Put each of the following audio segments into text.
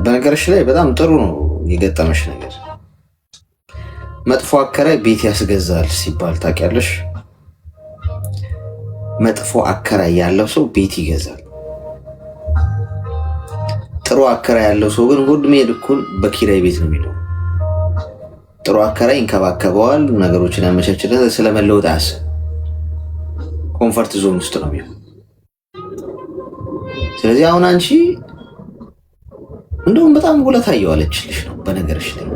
በነገርሽ ላይ በጣም ጥሩ ነው የገጠመሽ ነገር። መጥፎ አከራይ ቤት ያስገዛል ሲባል ታውቂያለሽ? መጥፎ አከራይ ያለው ሰው ቤት ይገዛል። ጥሩ አከራይ ያለው ሰው ግን ሁሉም ልኩን በኪራይ ቤት ነው የሚለው። ጥሩ አከራይ ይንከባከበዋል፣ ነገሮችን ያመቻችለት፣ ስለመለወጥ አያስብ። ኮንፈርት ዞን ውስጥ ነው የሚሆነው። ስለዚህ አሁን አንቺ እንደውም በጣም ውለታ እየዋለችልሽ ነው በነገርሽ ላይ።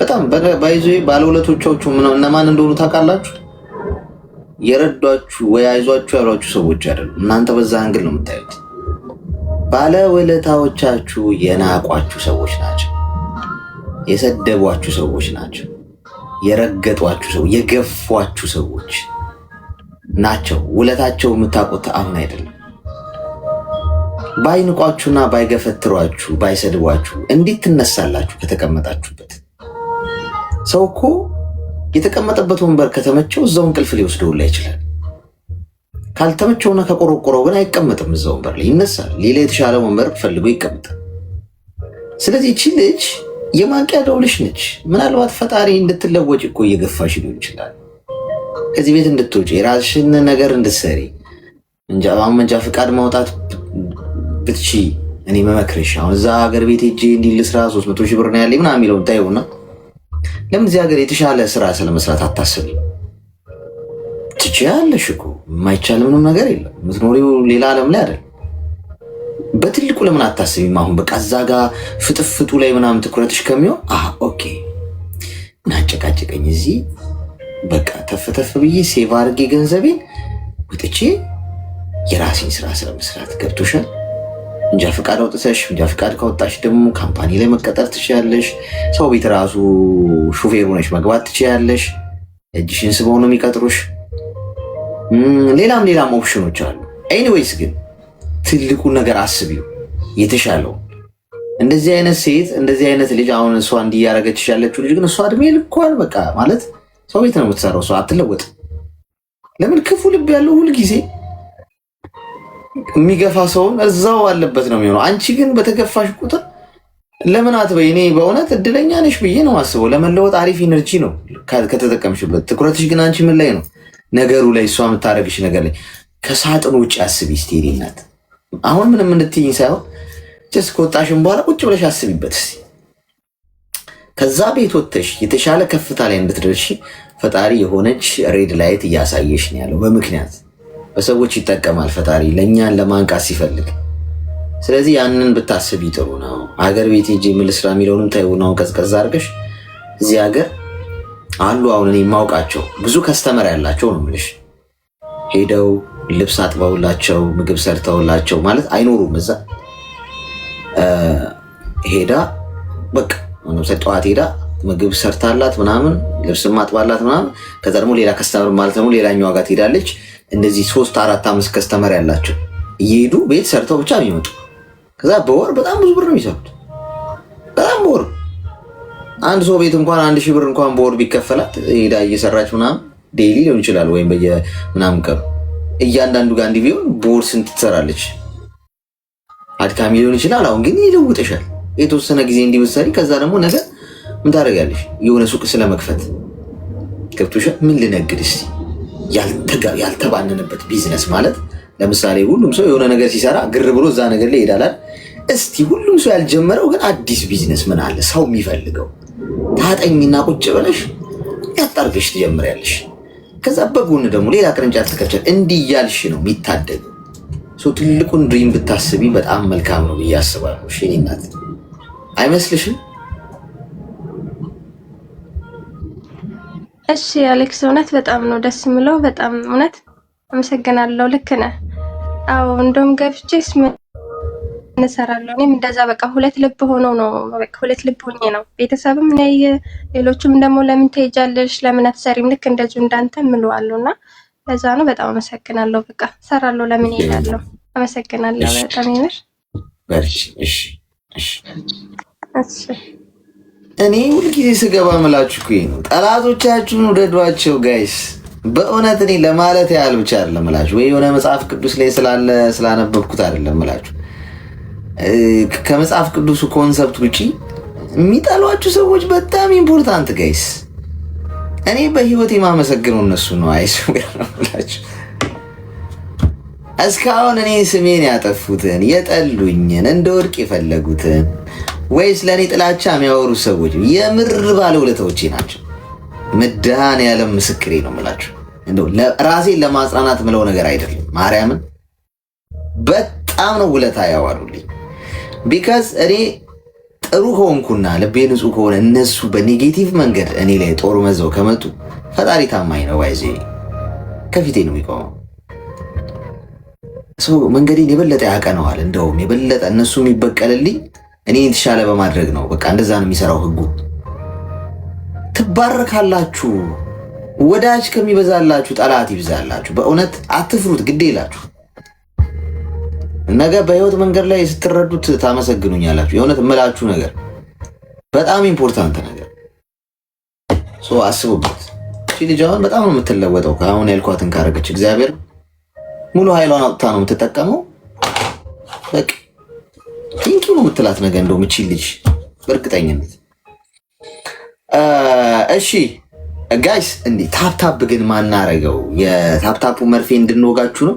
በጣም ባይዞ ባለውለቶቻችሁ እነማን እንደሆኑ ታውቃላችሁ? የረዷችሁ ወይ አይዟችሁ ያሏችሁ ሰዎች አይደሉም። እናንተ በዛ አንግል ነው የምታዩት። ባለውለታዎቻችሁ የናቋችሁ ሰዎች ናቸው። የሰደቧችሁ ሰዎች ናቸው። የረገጧችሁ ሰው፣ የገፏችሁ ሰዎች ናቸው። ውለታቸው የምታውቁት አሁን አይደለም። ባይንቋችሁና ባይገፈትሯችሁ ባይሰድቧችሁ እንዴት ትነሳላችሁ ከተቀመጣችሁበት? ሰው እኮ የተቀመጠበት ወንበር ከተመቸው እዛው እንቅልፍ ሊወስደውላ ይችላል። ካልተመቸውና ከቆረቆረው ግን አይቀመጥም። እዛው ወንበር ላይ ይነሳል። ሌላ የተሻለ ወንበር ፈልጎ ይቀመጣል። ስለዚህ እቺ ልጅ የማንቂያ ደውልሽ ነች። ምናልባት ፈጣሪ እንድትለወጭ እኮ እየገፋሽ ሊሆን ይችላል። ከዚህ ቤት እንድትወጪ የራስሽን ነገር እንድትሰሪ መንጃ ፍቃድ ማውጣት ብትቺ እኔ መመክርሽ አሁን እዛ ሀገር ቤት ሄጄ እንዲህ ልስራ 300 ሺህ ብር ነው ያለኝ ምናምን የሚለውን ታየውና ለምን እዚህ ሀገር የተሻለ ስራ ስለመስራት አታስቢ? ትችያለሽ እኮ የማይቻል ምንም ነገር የለም። የምትኖሪው ሌላ ዓለም ላይ አይደል? በትልቁ ለምን አታስቢም? አሁን በቃ እዛ ጋር ፍጥፍጡ ላይ ምናምን ትኩረትሽ ከሚሆን ኦኬ ናጨቃጨቀኝ እዚህ በቃ ተፍተፍ ብዬ ሴቭ አድርጌ ገንዘቤን ወጥቼ የራሴን ስራ ስለመስራት ገብቶሻል። እንጃ ፍቃድ አውጥተሽ እንጃ ፍቃድ ካወጣሽ ደግሞ ካምፓኒ ላይ መቀጠር ትችያለሽ። ሰው ቤት ራሱ ሹፌር ሆነሽ መግባት ትችያለሽ። እጅሽን ስበው ነው የሚቀጥሩሽ። ሌላም ኦፕሽኖች አሉ። ኤኒዌይስ ግን ትልቁን ነገር አስቢው፣ የተሻለው እንደዚህ አይነት ሴት እንደዚህ አይነት ልጅ አሁን እሷ እንዲያረገችሽ ያለችው ልጅ ግን እሷ እድሜ ልኳል በቃ ማለት ሰው ቤት ነው የምትሰራው። ሰው አትለወጥ። ለምን ክፉ ልብ ያለው ሁል ጊዜ የሚገፋ ሰውን እዛው አለበት ነው የሚሆነው። አንቺ ግን በተገፋሽ ቁጥር ለምን አትበይ። እኔ በእውነት እድለኛ ነሽ ብዬ ነው አስበው። ለመለወጥ አሪፍ ኢነርጂ ነው ከተጠቀምሽበት። ትኩረትሽ ግን አንቺ ምን ላይ ነው? ነገሩ ላይ፣ እሷ የምታደርግሽ ነገር ላይ። ከሳጥን ውጭ አስቢ እስቲ። ናት አሁን ምንም እንድትይኝ ሳይሆን ጀስት ከወጣሽም በኋላ ቁጭ ብለሽ አስቢበት እስቲ። ከዛ ቤት ወጥተሽ የተሻለ ከፍታ ላይ እንድትደርሺ ፈጣሪ የሆነች ሬድ ላይት እያሳየሽ ነው ያለው በምክንያት። በሰዎች ይጠቀማል ፈጣሪ ለእኛን ለማንቃት ሲፈልግ። ስለዚህ ያንን ብታስቢ ጥሩ ነው። ሀገር ቤት ሄጄ ምን ልስራ የሚለውንም ተይውና ቀዝቀዝ አድርገሽ እዚህ ሀገር አሉ አሁን እኔ የማውቃቸው ብዙ ከስተመር ያላቸው ነው የምልሽ። ሄደው ልብስ አጥበውላቸው ምግብ ሰርተውላቸው ማለት አይኖሩም እዛ። ሄዳ በቃ ጠዋት ሄዳ ምግብ ሰርታላት ምናምን ልብስም አጥባላት ምናምን፣ ከዛ ደግሞ ሌላ ከስተመር ማለት ደግሞ ሌላኛው ዋጋ ትሄዳለች። እንደዚህ 3 4 5 ከስተመር ያላቸው እየሄዱ ቤት ሰርተው ብቻ የሚመጡ ከዛ በወር በጣም ብዙ ብር ነው የሚሰሩት። በጣም በወር አንድ ሰው ቤት እንኳን 1000 ብር እንኳን በወር ቢከፈላት ሄዳ እየሰራች ምናምን ዴይሊ ሊሆን ይችላል ወይም በየምናምን ቀሩ እያንዳንዱ ጋር እንዲህ ቢሆን በወር ስንት ትሰራለች? አድካሚ ሊሆን ይችላል። አሁን ግን ይለውጥሻል። የተወሰነ ጊዜ እንዲመሰሪ ከዛ ደግሞ ነገር ምን ታደርጋለሽ? የሆነ ሱቅ ስለመክፈት ገብቶሻል። ምን ልነግድ እስቲ? ያልተባነነበት ቢዝነስ ማለት ለምሳሌ ሁሉም ሰው የሆነ ነገር ሲሰራ ግር ብሎ እዛ ነገር ላይ ይሄዳል። እስቲ ሁሉም ሰው ያልጀመረው ግን አዲስ ቢዝነስ ምን አለ ሰው የሚፈልገው? ታጠኝና ቁጭ ብለሽ ያጣርገሽ ትጀምሪያለሽ። ከዛ በጎን ደግሞ ሌላ ቅርንጫፍ ተከፍተሽ እንዲህ እያልሽ ነው የሚታደገው። ትልቁን ድሪም ብታስቢ በጣም መልካም ነው ብዬ አስባለሁ። እሺ እናት አይመስልሽም? እሺ አሌክስ፣ እውነት በጣም ነው ደስ የሚለው። በጣም እውነት አመሰግናለሁ። ልክ ነህ። አዎ እንደውም ገብቼስ ምን እሰራለሁ? እኔም እንደዛ በቃ ሁለት ልብ ሆኖ ነው በቃ ሁለት ልብ ሆኜ ነው። ቤተሰብም ነይ ሌሎችም ደግሞ ለምን ትሄጃለሽ ለምን አትሰሪም ልክ እንደዚሁ እንዳንተ ምለዋለሁና ለዛ ነው። በጣም አመሰግናለሁ። በቃ እሰራለሁ። ለምን እሄዳለሁ? አመሰግናለሁ በጣም ይመር። እሺ እኔ ሁልጊዜ ስገባ ምላችሁ እኮ ነው ጠላቶቻችሁን ውደዷቸው ጋይስ። በእውነት እኔ ለማለት ያህል ብቻ አይደለም ምላችሁ፣ ወይ የሆነ መጽሐፍ ቅዱስ ላይ ስላነበብኩት አይደለም ምላችሁ። ከመጽሐፍ ቅዱሱ ኮንሰፕት ውጪ የሚጠሏችሁ ሰዎች በጣም ኢምፖርታንት ጋይስ። እኔ በህይወት የማመሰግነው እነሱ ነው። አይስላችሁ እስካሁን እኔ ስሜን ያጠፉትን የጠሉኝን እንደ ወርቅ የፈለጉትን ወይስ ለእኔ ጥላቻ የሚያወሩ ሰዎች የምር ባለውለታዎቼ ናቸው። መድኃኔዓለም ምስክሬ ነው የምላችሁ። እንደው ራሴን ለማጽናናት ምለው ነገር አይደለም። ማርያምን በጣም ነው ውለታ ያዋሉልኝ። ቢካዝ እኔ ጥሩ ከሆንኩና ልቤ ንጹህ ከሆነ እነሱ በኔጌቲቭ መንገድ እኔ ላይ ጦር መዘው ከመጡ ፈጣሪ ታማኝ ነው። ባይዜ ከፊቴ ነው የሚቆመው። ሰው መንገዴን የበለጠ ያቀነዋል። እንደውም የበለጠ እነሱ የሚበቀልልኝ እኔ የተሻለ በማድረግ ነው። በቃ እንደዛ ነው የሚሰራው ህጉ። ትባረካላችሁ። ወዳጅ ከሚበዛላችሁ ጠላት ይብዛላችሁ። በእውነት አትፍሩት፣ ግዴ ይላችሁ። ነገ በህይወት መንገድ ላይ ስትረዱት ታመሰግኑኛላችሁ። የእውነት እምላችሁ ነገር በጣም ኢምፖርታንት ነገር አስቡበት። እሺ ልጅ አሁን በጣም ነው የምትለወጠው። ከአሁን ያልኳትን ካረገች እግዚአብሔር ሙሉ ኃይሏን አውጥታ ነው የምትጠቀመው። በቃ ቲንኪው ነው የምትላት ነገር እንደውም እቺ ልጅ በእርግጠኝነት። እሺ ጋይስ እንዲህ ታፕታፕ ግን ማናረገው የታፕታፑ መርፌ እንድንወጋችሁ ነው።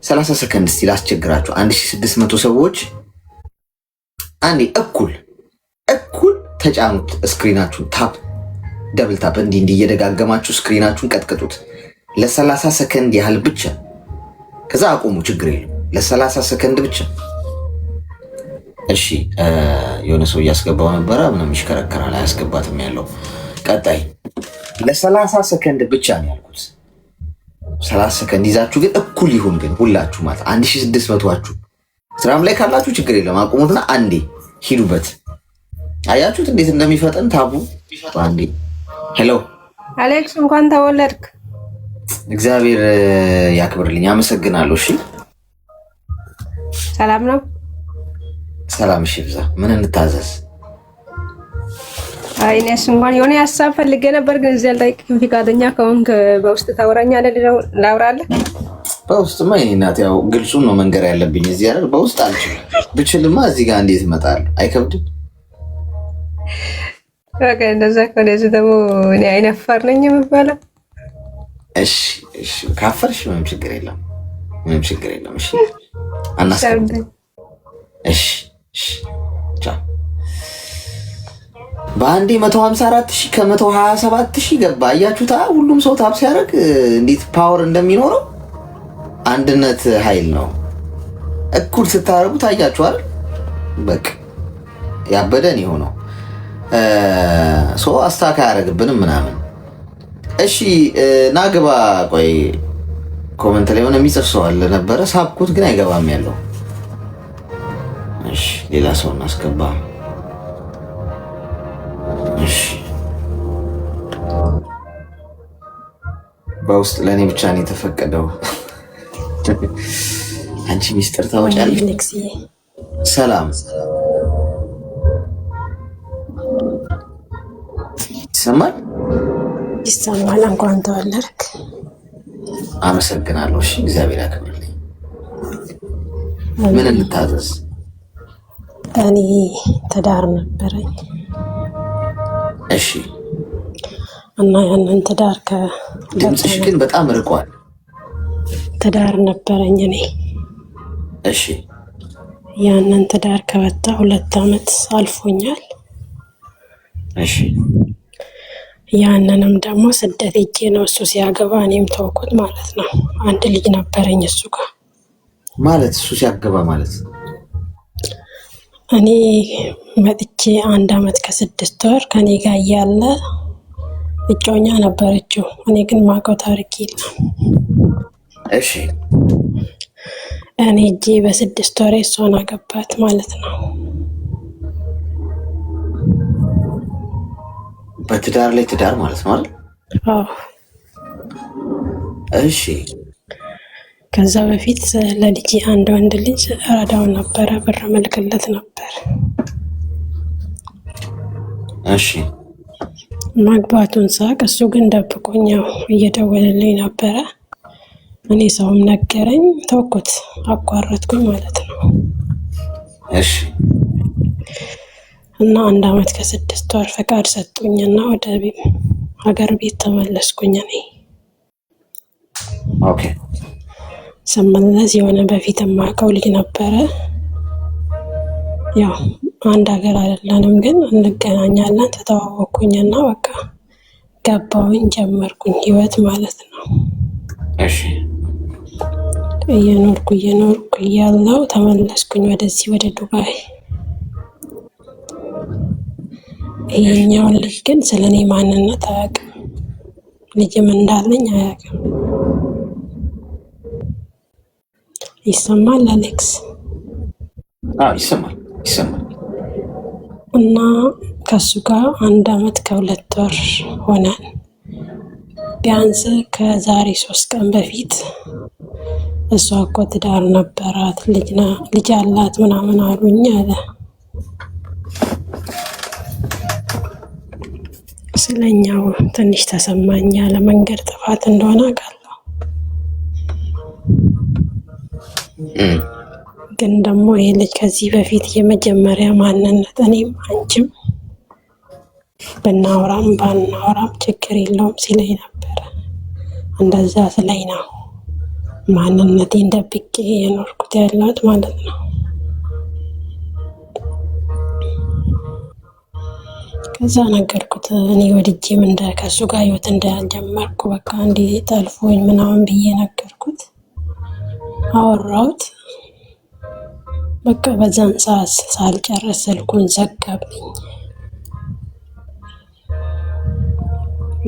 30 ሰከንድ እስቲ ላስቸግራችሁ። 1600 ሰዎች አንዴ እኩል ተጫኑት ስክሪናችሁን። ታፕ ደብል ታፕ እንዲህ እየደጋገማችሁ ስክሪናችሁን ቀጥቅጡት ለ30 ሰከንድ ያህል ብቻ። ከዛ አቁሙ፣ ችግር የለም። ለ30 ሰከንድ ብቻ። እሺ የሆነ ሰው እያስገባው ነበረ። ምንም ይሽከረከራል፣ አያስገባትም ያለው። ቀጣይ ለ30 ሰከንድ ብቻ ነው ያልኩት። 30 ሰከንድ ይዛችሁ ግን እኩል ይሁን ግን ሁላችሁ ማለት 1600ችሁ ስራም ላይ ካላችሁ ችግር የለም። አቁሙትና አንዴ ሂዱበት። አያችሁት እንዴት እንደሚፈጠን ታቡ አንዴ። ሄሎ አሌክስ እንኳን ተወለድክ። እግዚአብሔር ያክብርልኝ። አመሰግናለሁ። እሺ ሰላም ነው? ሰላም። እሺ ብዛ። ምን እንታዘዝ? እኔስ እንኳን የሆነ ሀሳብ ፈልጌ ነበር፣ ግን እዚያ ላይ ፍቃደኛ ከሆንክ በውስጥ ታወራኛለህ። ላውራለህ? በውስጥማ የእኔ እናት ያው ግልጹን ነው መንገር ያለብኝ። እዚህ አይደል? በውስጥ አልችልም። ብችልማ እዚህ ጋር እንዴት እመጣለሁ? አይከብድም? በቃ እንደዛ ከሆነ እዚህ ደግሞ እኔ አይነፋር ነኝ የምባለው። እሺ ካፈርሽ ምንም ችግር የለም። እሺ አናስቀምጥ። እሺ ቻው። በአንዴ 154,000 ከ127,000 ገባ። አያችሁታ? ሁሉም ሰው ታፕ ሲያደርግ እንዴት ፓወር እንደሚኖረው። አንድነት ኃይል ነው። እኩል ስታደርጉ ታያችኋል። በቃ ያበደን የሆነው ሰው አስታካ ያደርግብንም ምናምን። እሺ ናግባ። ቆይ ኮመንት ላይ ሆነ የሚጽፍ ሰው አለ ነበረ፣ ሳብኩት ግን አይገባም ያለው። እሺ ሌላ ሰው እናስገባ። እሺ በውስጥ ለእኔ ብቻ ነው የተፈቀደው። አንቺ ሚስጥር ታወጫለሽ። ሰላም ይሰማል? ይሰማል። እንኳን ተወለድክ። አመሰግናለሁ። እሺ እግዚአብሔር ያክብርልኝ። ምን እንታዘዝ? እኔ ትዳር ነበረኝ። እሺ እና ያንን ትዳር ድምፅሽ ግን በጣም ርቋል። ትዳር ነበረኝ እኔ። እሺ ያንን ትዳር ከበታ 2 ዓመት አልፎኛል። እሺ ያንንም ደግሞ ስደት ሄጄ ነው እሱ ሲያገባ እኔም ተውኩት ማለት ነው። አንድ ልጅ ነበረኝ እሱ ጋር ማለት እሱ ሲያገባ ማለት እኔ መጥቼ 1 ዓመት ከ6 ወር ከኔ ጋር እያለ እጮኛ ነበረችው። እኔ ግን ማውቀው ታሪክ የለም። እሺ እኔ እጄ በ6 ወር እሷን አገባት ማለት ነው። በትዳር ላይ ትዳር ማለት ነው አይደል? አዎ። እሺ ከዛ በፊት ለልጄ አንድ ወንድ ልጅ ረዳው ነበረ፣ ብር መልክለት ነበር። እሺ ማግባቱን ሳቅ፣ እሱ ግን ደብቆኛው እየደወለልኝ ነበረ። እኔ ሰውም ነገረኝ፣ ተውኩት፣ አቋረጥኩኝ ማለት ነው። እሺ እና 1 አመት ከ6 ወር ፈቃድ ሰጡኝና ወደ ሀገር ቤት ተመለስኩኝ። እኔ ኦኬ ስመለስ የሆነ በፊት የማውቀው ልጅ ነበረ። ያው አንድ ሀገር አይደለንም ግን እንገናኛለን። ተተዋወቅኩኝና በቃ ገባሁኝ፣ ጀመርኩኝ ህይወት ማለት ነው። እሺ እየኖርኩ እያለሁ ተመለስኩኝ ወደዚህ ወደ ዱባይ። ይሄኛው ልጅ ግን ስለኔ ማንነት አያውቅም፣ ልጅም እንዳለኝ አያውቅም። ይሰማል አሌክስ? ይሰማል። እና ከሱ ጋር 1 አመት ከ2 ወር ሆነን ቢያንስ ከዛሬ 3 ቀን በፊት እሷ እኮ ትዳር ነበራት ልጅ አላት ምናምን አሉኝ አለ። ስለኛው ትንሽ ተሰማኝ። ለመንገድ ጥፋት እንደሆነ አውቃለሁ፣ ግን ደግሞ ይሄ ልጅ ከዚህ በፊት የመጀመሪያ ማንነት እኔም አንቺም ብናወራም ባናወራም ችግር የለውም ሲለኝ ነበረ። እንደዛ ስለኝ ነው ማንነቴን ደብቄ የኖርኩት ያለሁት ማለት ነው። ከዛ ነገርኩት እኔ ወድጄም ከሱ ጋር ህይወት እንዳልጀመርኩ በቃ እንዲህ ጠልፎኝ ምናምን ብዬ ነገርኩት፣ አወራሁት። በቃ በዛን ሰዓት ሳልጨርስ ስልኩን ዘጋብኝ።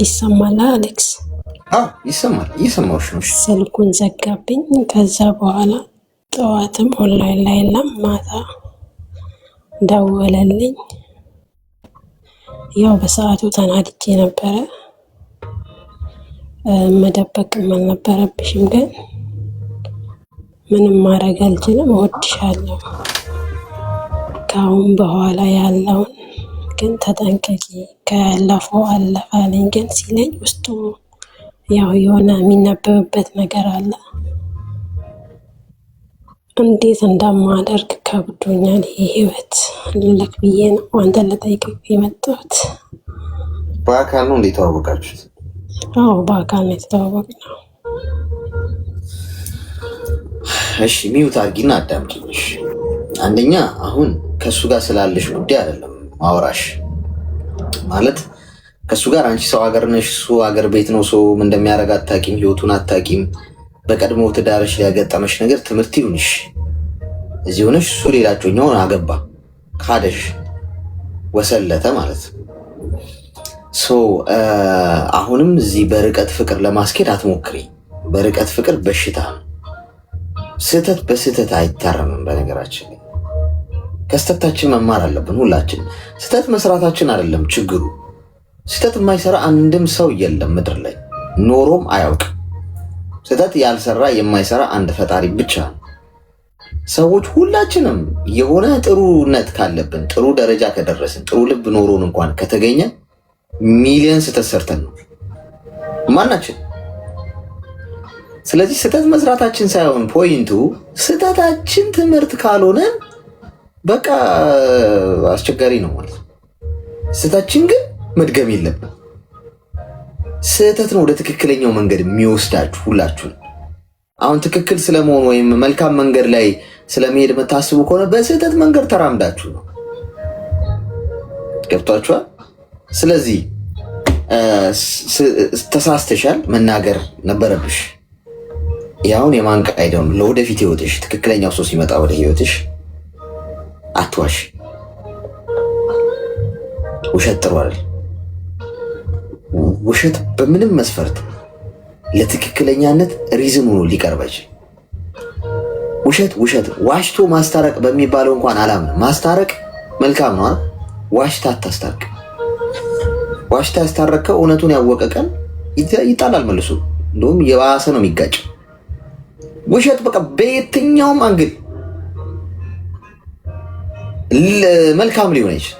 ይሰማል አሌክስ? ይሰማል። እየሰማሁሽ ነው። ስልኩን ዘጋብኝ። ከዛ በኋላ ጠዋትም ኦንላይን ላይ የለም፣ ማታ ደወለልኝ። ያው በሰዓቱ ተናድጄ ነበረ፣ መደበቅም አልነበረብሽም፣ ግን ምንም ማድረግ አልችልም፣ እወድሻለሁ፣ ከአሁን በኋላ ያለውን ግን ተጠንቀቂ፣ ካለፈው አለፈ አለኝ። ግን ሲለኝ ውስጡ ያው የሆነ የሚነበብበት ነገር አለ። እንዴት እንደማደርግ ከብዶኛል። ይሄ ህይወት ልልክ ብዬ ነው አንተን ልጠይቅህ የመጣሁት። በአካል ነው እንዴት ተዋወቃችሁት? አዎ በአካል ነው የተተዋወቅነው። እሺ ሚውት አድርጊና አዳምጪኝ። አንደኛ አሁን ከእሱ ጋር ስላለሽ ጉዳይ አይደለም ማውራሽ። ማለት ከእሱ ጋር አንቺ ሰው ሀገር ነሽ፣ እሱ ሀገር ቤት ነው። ሰው ምን እንደሚያደርግ አታቂም፣ ህይወቱን አታቂም። በቀድሞ ትዳርሽ ሊያገጠመሽ ነገር ትምህርት ይሁንሽ። እዚህ ሆነሽ እሱ ሌላ ጮኛውን አገባ፣ ካደሽ፣ ወሰለተ ማለት አሁንም እዚህ በርቀት ፍቅር ለማስኬድ አትሞክሪ። በርቀት ፍቅር በሽታ ነው። ስህተት በስህተት አይታረምም። በነገራችን ላይ ከስህተታችን መማር አለብን ሁላችን። ስህተት መስራታችን አይደለም ችግሩ። ስህተት የማይሰራ አንድም ሰው የለም ምድር ላይ ኖሮም አያውቅም። ስህተት ያልሰራ የማይሰራ አንድ ፈጣሪ ብቻ ነው። ሰዎች ሁላችንም የሆነ ጥሩነት ካለብን፣ ጥሩ ደረጃ ከደረስን፣ ጥሩ ልብ ኖሮን እንኳን ከተገኘ ሚሊዮን ስህተት ሰርተን ነው ማናችን። ስለዚህ ስህተት መስራታችን ሳይሆን ፖይንቱ ስህተታችን ትምህርት ካልሆነ በቃ አስቸጋሪ ነው ማለት ነው። ስህተታችን ግን መድገም የለብን። ስህተት ነው ወደ ትክክለኛው መንገድ የሚወስዳችሁ ሁላችሁን። አሁን ትክክል ስለመሆን ወይም መልካም መንገድ ላይ ስለመሄድ የምታስቡ ከሆነ በስህተት መንገድ ተራምዳችሁ ነው። ገብቷችኋል? ስለዚህ ተሳስተሻል፣ መናገር ነበረብሽ። ያሁን የማንቃይደው ለወደፊት ህይወትሽ ትክክለኛው ሰው ሲመጣ ወደ ህይወትሽ አትዋሽ። ውሸት ጥሩ አይደል። ውሸት በምንም መስፈርት ለትክክለኛነት ሪዝም ሆኖ ሊቀርብ አይችልም። ውሸት ዋሽቶ ማስታረቅ በሚባለው እንኳን አላምንም። ማስታረቅ መልካም ነው። ዋሽታ አታስታርቅ። ዋሽታ ያስታረቀው እውነቱን ያወቀ ቀን ይጣላል መልሶ። እንደውም የባሰ ነው የሚጋጭ። ውሸት በቃ በየትኛውም አንግል መልካም ሊሆን አይችልም።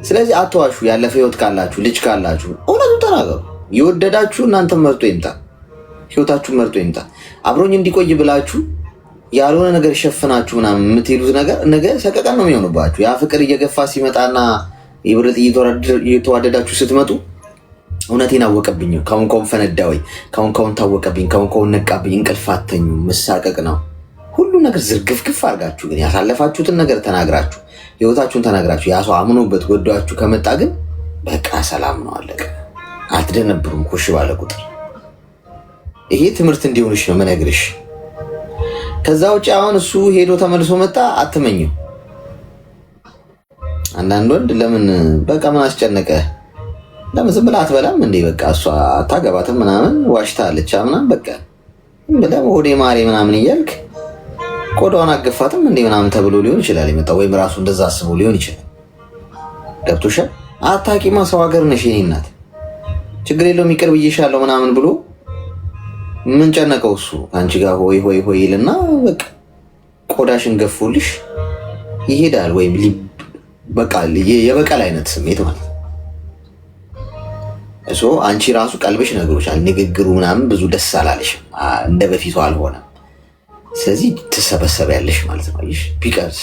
ስለዚህ አትዋሹ። ያለፈ ህይወት ካላችሁ፣ ልጅ ካላችሁ እውነቱ ተናገሩ። የወደዳችሁ እናንተ መርጦ ይምጣ፣ ህይወታችሁ መርጦ ይምጣ። አብሮኝ እንዲቆይ ብላችሁ ያልሆነ ነገር ሸፍናችሁ ምናምን የምትሄዱት ነገር ነገ ሰቀቀን ነው የሚሆንባችሁ። ያ ፍቅር እየገፋ ሲመጣና ይብርጥ እየተዋደዳችሁ ስትመጡ እውነቴን አወቀብኝ፣ ካሁን ፈነዳ ወይ ካሁን ታወቀብኝ፣ ካሁን ነቃብኝ፣ እንቅልፍ አተኙ፣ መሳቀቅ ነው ሁሉ ነገር ዝርግፍግፍ አድርጋችሁ ግን ያሳለፋችሁትን ነገር ተናግራችሁ ህይወታችሁን ተናግራችሁ ያ ሰው አምኖበት ወዷችሁ ከመጣ ግን በቃ ሰላም ነው፣ አለቀ። አትደነብሩም ኮሽ ባለ ቁጥር። ይሄ ትምህርት እንዲሆንሽ ነው መነግርሽ። ከዛ ውጭ አሁን እሱ ሄዶ ተመልሶ መጣ አትመኘው። አንዳንድ ወንድ ለምን በቃ ምን አስጨነቀ ለምን ዝም ብላ አትበላም እንዴ? በቃ እሷ አታገባትም ምናምን ዋሽታለች ምናምን በቃ በደም ወደ ማሬ ምናምን እያልክ ቆዳውን አገፋትም እንዴ ምናምን ተብሎ ሊሆን ይችላል የመጣው፣ ወይም ራሱ እንደዛ አስቦ ሊሆን ይችላል። ገብቶሻል? አታቂማ ሰው ሀገር ነሽ የኔ እናት፣ ችግር የለውም ይቅር ብዬሻለሁ ምናምን ብሎ ምን ጨነቀው እሱ አንቺ ጋር ሆይ ሆይ ሆይ ይልና በቃ ቆዳሽን ገፎልሽ ይሄዳል። ወይም በቃ የበቀል አይነት ስሜት ማለት እሱ አንቺ ራሱ ቀልብሽ ነግሮሻል። ንግግሩ ምናምን ብዙ ደስ አላለሽም፣ እንደ በፊቱ አልሆነም። ስለዚህ ትሰበሰቢያለሽ ማለት ነው። አይሽ ቢቀርስ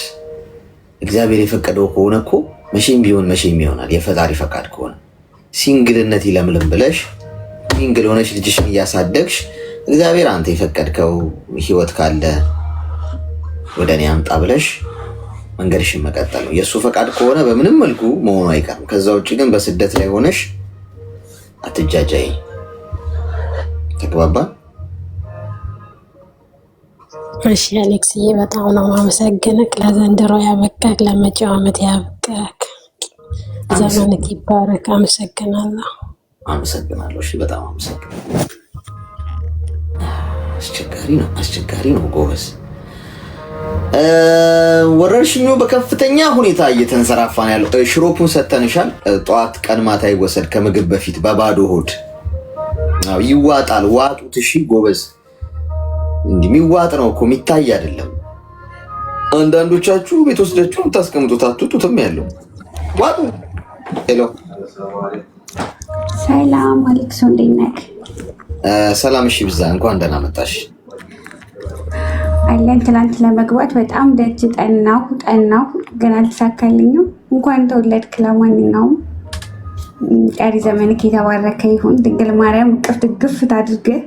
እግዚአብሔር የፈቀደው ከሆነ እኮ መቼም ቢሆን መቼም ይሆናል። የፈጣሪ ፈቃድ ከሆነ ሲንግልነት ይለምልም ብለሽ ሲንግል ሆነሽ ልጅሽን እያሳደግሽ እግዚአብሔር አንተ የፈቀድከው ህይወት ካለ ወደ እኔ አምጣ ብለሽ መንገድሽን መቀጠል ነው። የእሱ ፈቃድ ከሆነ በምንም መልኩ መሆኑ አይቀርም። ከዛ ውጭ ግን በስደት ላይ ሆነሽ አትጃጃይ። ተግባባ? እሺ አሌክስዬ፣ በጣም ነው የማመሰግንህ። ለዘንድሮ ያበቃህ፣ ለመጪው ዓመት ያብቃህ፣ ዘመንህ ይባረክ። አመሰግናለሁ። እሺ በጣም አመሰግናለሁ። አስቸጋሪ ነው ጎበዝ። ወረርሽኙ በከፍተኛ ሁኔታ እየተንሰራፋ ነው ያለው። ሽሮፑን ሰተንሻል። ጠዋት ቀን ማታ ይወሰድ ከምግብ በፊት በባዶ ሆድ ይዋጣል። ዋጡት። እሺ ጎበዝ፣ እንዲህ የሚዋጥ ነው እኮ የሚታይ አይደለም። አንዳንዶቻችሁ ቤት ወስዳችሁ ታስቀምጡት አትጡትም ያለው ዋጡ። ሄሎ ሰላም አሌክሶ፣ እንዴት ነህ? ሰላም። እሺ ብዛ፣ እንኳን ደህና መጣሽ። አለን። ትናንት ለመግባት በጣም ደጅ ጠናሁ ግን አልተሳካልኝም። እንኳን ተወለድክ። ለማንኛውም ቀሪ ዘመንክ የተባረከ ይሁን። ድንግል ማርያም እቅፍ ድግፍ ታድርግህ።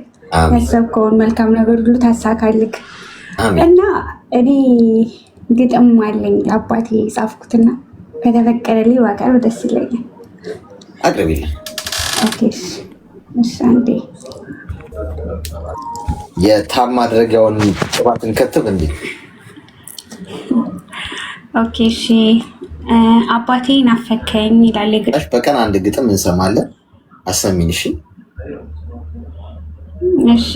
ያሰብከውን መልካም ነገር ሁሉ ታሳካልክ። እና እኔ ግጥም አለኝ አባቴ ጻፍኩትና ከተፈቀደልኝ ባቀርብ ደስ ይለኛል። አቅርቢልኝ። ኦኬ እሺ። አንዴ የታብ ማድረጊያውን ጥባትን ከትብ እንዴ። ኦኬ እሺ። አባቴ ናፈከኝ ይላል። በቀን አንድ ግጥም እንሰማለን። አሰሚን። እሺ እሺ።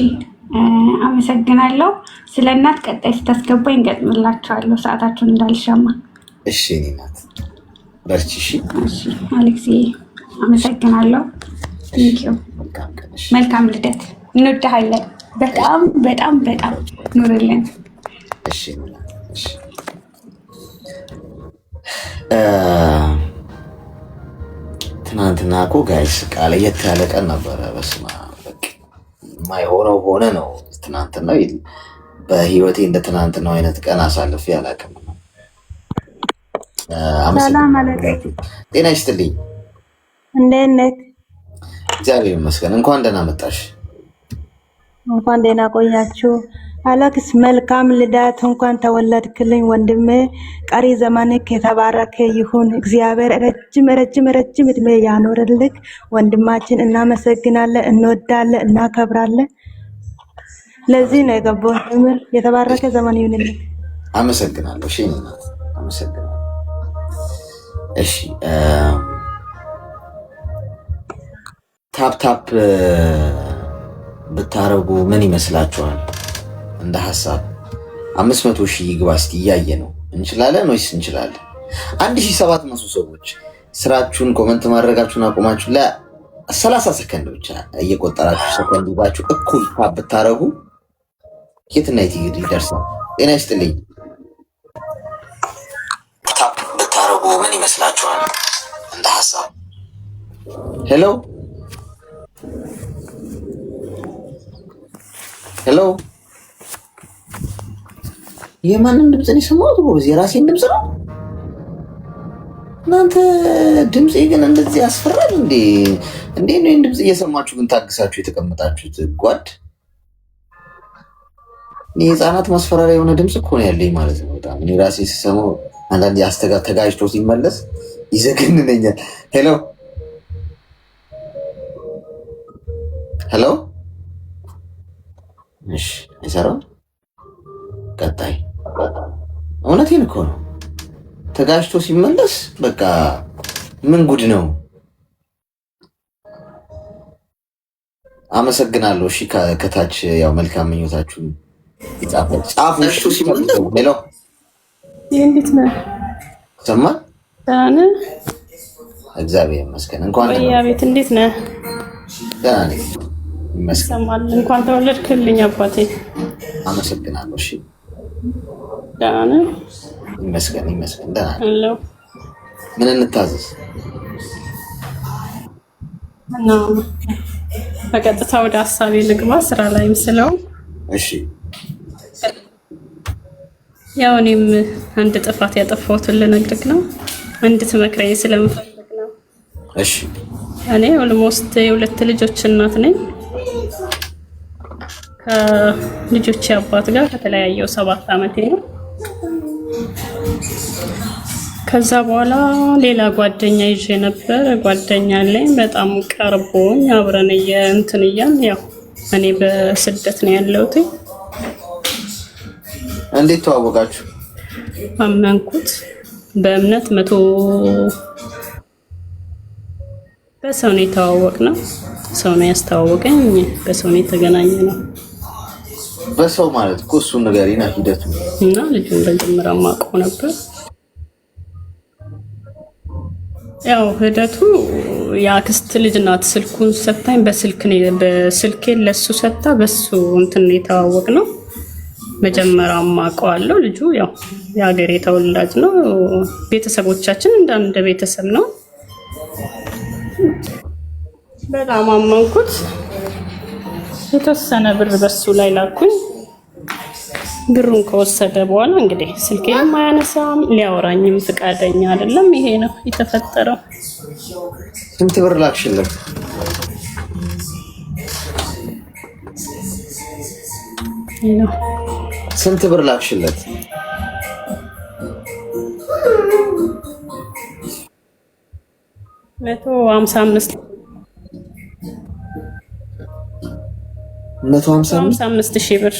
አመሰግናለሁ። ስለ እናት ቀጣይ ስታስገባኝ እንገጥምላቸዋለሁ፣ ሰዓታችሁን እንዳልሻማ። እሺ እኔ ናት በርቺ። እሺ አሌክሲ፣ አመሰግናለሁ። ቴንኪው። መልካም ልደት። እንወድሃለን። በጣም በጣም በጣም ኑርልን። እሺ እሺ። ትናንትና እኮ ጋይስ ቃል ለየት ያለ ቀን ነበረ። በስመ አብ በቃ የማይሆነው ሆነ ነው። ትናንትና በህይወቴ እንደ ትናንትናው አይነት ቀን አሳልፌ አላውቅም። ሰላም አለይኩም። ጤና ይስጥልኝ። እንዴት ነህ? እግዚአብሔር ይመስገን። እንኳን ደህና መጣሽ። እንኳን ደህና ቆያችሁ። አሌክስ መልካም ልደት። እንኳን ተወለድክልኝ ወንድሜ። ቀሪ ዘመንክ የተባረከ ይሁን። እግዚአብሔር ረጅም እድሜ ያኖርልክ። ወንድማችን እናመሰግናለን፣ እንወዳለን፣ እናከብራለን። ለዚህ ነው የገባው። ምር የተባረከ ዘመን ይሁንልክ። አመሰግናለሁ። እሺ እናት አመሰግናለሁ። እሺ ታፕ ብታረጉ ምን ይመስላችኋል? እንደ ሐሳብ 500,000 ይግባ። እስቲ እያየ ነው። እንችላለን ወይስ እንችላለን? 1700 ሰዎች ስራችሁን ኮመንት ማድረጋችሁን አቁማችሁ ለ30 ሰከንድ ብቻ እየቆጠራችሁ ሰከንድ ይባችሁ እኩል ታፕ ብታረጉ የትና የት ይደርሳል? ጤና ይስጥልኝ። ታፕ ብታረጉ ምን ይመስላችኋል? እንደ ሐሳብ ሄሎ የማንን ድምፅ ነው የሰማሁት? ጎበዝ የራሴን ድምፅ ነው። እናንተ ድምፄ ግን እንደዚህ ያስፈራል እንዴ? እንዴ ነው ይህን ድምፅ እየሰማችሁ ግን ታግሳችሁ የተቀመጣችሁት? ጓድ የህፃናት ማስፈራሪያ የሆነ ድምፅ እኮ ነው ያለኝ ማለት ነው። በጣም እኔ ራሴ ስሰማው አንዳንድ ተጋጅቶ ሲመለስ ይዘግንነኛል። ሄሎ ሄሎ፣ እሺ አይሰራም። ቀጣይ እውነቴን እኮ ነው። ተጋጅቶ ሲመለስ በቃ ምን ጉድ ነው። አመሰግናለሁ። እሺ ከታች ያው መልካም ምኞታችሁ ጻፉ። ሲመለስ ሄሎ፣ እንዴት ነህ? ሰማ ደህና ነህ? እግዚአብሔር ይመስገን። እንኳን ያ ቤት እንዴት ነህ? ደህና ነኝ ይመስገን። ሰማል። እንኳን ተወለድክልኝ አባቴ። አመሰግናለሁ። እሺ ደህና ነህ? ይመስገን ይመስገን። ደህና ነኝ። ሄሎ፣ ምን እንታዘዝ? በቀጥታ ወደ ሀሳቤ ልግባ። ስራ ላይ ምስለው። እሺ ያው እኔም አንድ ጥፋት ያጠፋሁትን ልነግርህ ነው፣ እንድትመክረኝ ስለምፈልግ ነው። እሺ እኔ ኦልሞስት የሁለት ልጆች እናት ነኝ። ከልጆቼ አባት ጋር ከተለያየው 7 ዓመቴ ነው። ከዛ በኋላ ሌላ ጓደኛ ይዤ ነበር። ጓደኛ ላይ በጣም ቀርቦኝ አብረን እንትን እያልን ያው እኔ በስደት ነው ያለሁት። እንዴት ተዋወቃችሁ? አመንኩት በእምነት በሰው ነው የተዋወቅነው። ሰው ነው ያስተዋወቀኝ። በሰው ነው የተገናኘነው። በሰው ማለት እኮ እሱ ንገሪና ሂደቱ እና ልጁን በጀመራ ማውቀው ነበር። ያው ሂደቱ የአክስት ልጅ ናት። ስልኩን ሰጣኝ። በስልኬ ለሱ ሰጣ። በሱ እንትን የተዋወቅነው። መጀመሪያ ማውቀዋለሁ። ልጁ ያው የሀገሬ ተወላጅ ነው። ቤተሰቦቻችን እንደ ቤተሰብ ነው። በጣም አመንኩት። የተወሰነ ብር በሱ ላይ ላኩኝ። ብሩን ከወሰደ በኋላ እንግዲህ ስልኬንም አያነሳም፣ ሊያወራኝም ፍቃደኛ አይደለም። ይሄ ነው የተፈጠረው። ስንት ብር ላክሽለት? ስንት ብር ላክሽለት? መቶ 55 ሺህ ብር።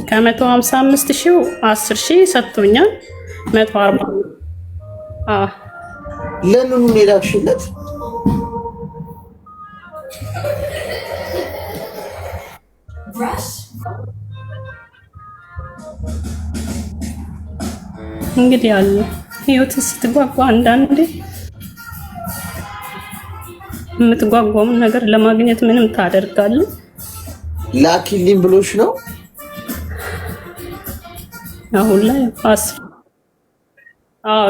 ከ155 ሺህ 10 ሺህ ሰጥቶኛል። 140 ለምኑ ነው የላክሽለት? እንግዲህ አለ ህይወት ስትጓጓ አንዳንዴ የምትጓጓውን ነገር ለማግኘት ምንም ታደርጋለህ። ላኪልኝ ብሎሽ ነው? አሁን ላይ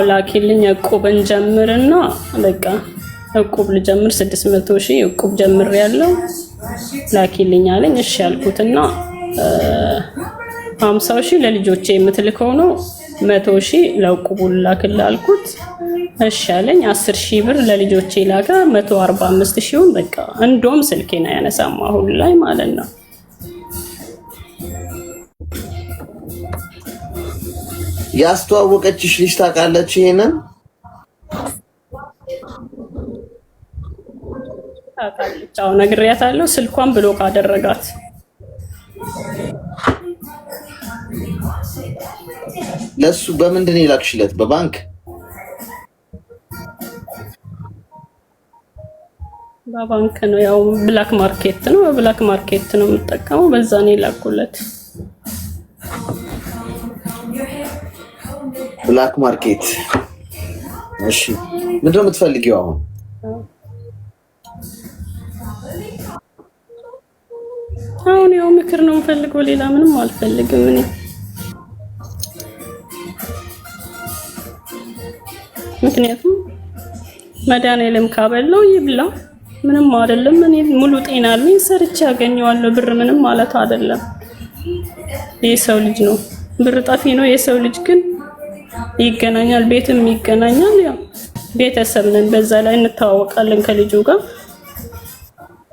ላኪልኝ እቁብን ጀምርና በቃ እቁብ ልጀምር 600 ሺህ እቁብ ጀምር ያለው ላኪልኝ አለኝ። እሺ ያልኩትና 50 ሺህ ለልጆቼ የምትልከው ነው 100 ሺህ ለእቁቡ ላክልህ አልኩት። እሺ አለኝ። 10 ሺህ ብር ለልጆቼ ላከ። 145 ሺውን በቃ እንደውም ስልኬን አያነሳም አሁን ላይ ማለት ነው። ያስተዋወቀችሽ ልጅ ታውቃለች ይሄንን? ታውቃለች። አዎ ነግሬያታለሁ። ስልኳን ብሎክ አደረጋት። ለሱ በምንድን ነው የላክሽለት? በባንክ? በባንክ ነው። ያው ብላክ ማርኬት ነው። በብላክ ማርኬት ነው የምጠቀመው። በዛ ነው የላኩለት። ብላክ ማርኬት። እሺ ምንድን ነው የምትፈልጊው አሁን? አሁን ያው ምክር ነው የምፈልገው። ሌላ ምንም አልፈልግም እኔ። ምክንያቱም መድኃኒዓለም ካበላው ይብላ፣ ምንም አይደለም። እኔ ሙሉ ጤና አለኝ፣ ሰርቼ ያገኘዋለሁ። ብር ምንም ማለት አይደለም። ይህ ሰው ልጅ ነው። ብር ጠፊ ነው። የሰው ልጅ ግን ይገናኛል፣ ቤትም ይገናኛል። ያው ቤተሰብ ነን፣ በዛ ላይ እንተዋወቃለን ከልጁ ጋር።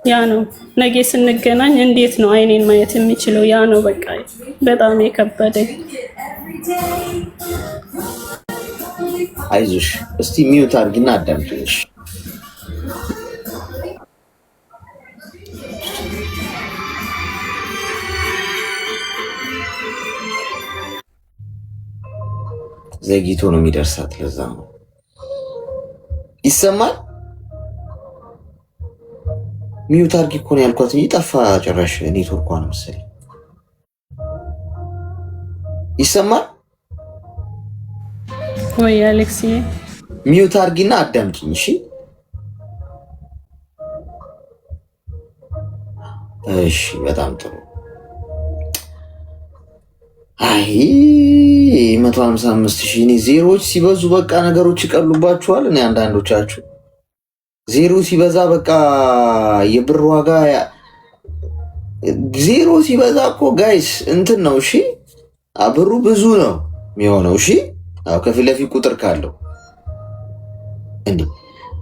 ያ ነው ነገ ስንገናኝ እንዴት ነው አይኔን ማየት የሚችለው? ያ ነው በቃ በጣም የከበደኝ። አይዞሽ እስቲ ሚዩት አድርጊና አዳምጪኝ። ዘግይቶ ነው የሚደርሳት፣ ለዛ ነው ይሰማል። ሚዩት አድርጊ እኮ ነው ያልኳት እንጂ ጠፋ ጭራሽ። ኔትወርኳ ነው መሰለኝ። ይሰማል ወይ አሌክሲ? ሚዩት አድርጊና አዳምጪኝ እሺ። እሺ በጣም ጥሩ። አይ 155,000 እኔ ዜሮዎች ሲበዙ በቃ ነገሮች ይቀሉባችኋል። እኔ አንዳንዶቻችሁ ዜሮ ሲበዛ በቃ የብር ዋጋ ዜሮ ሲበዛ እኮ ጋይስ እንትን ነው እሺ። ብሩ ብዙ ነው የሚሆነው እሺ። አዎ ከፊት ለፊት ቁጥር ካለው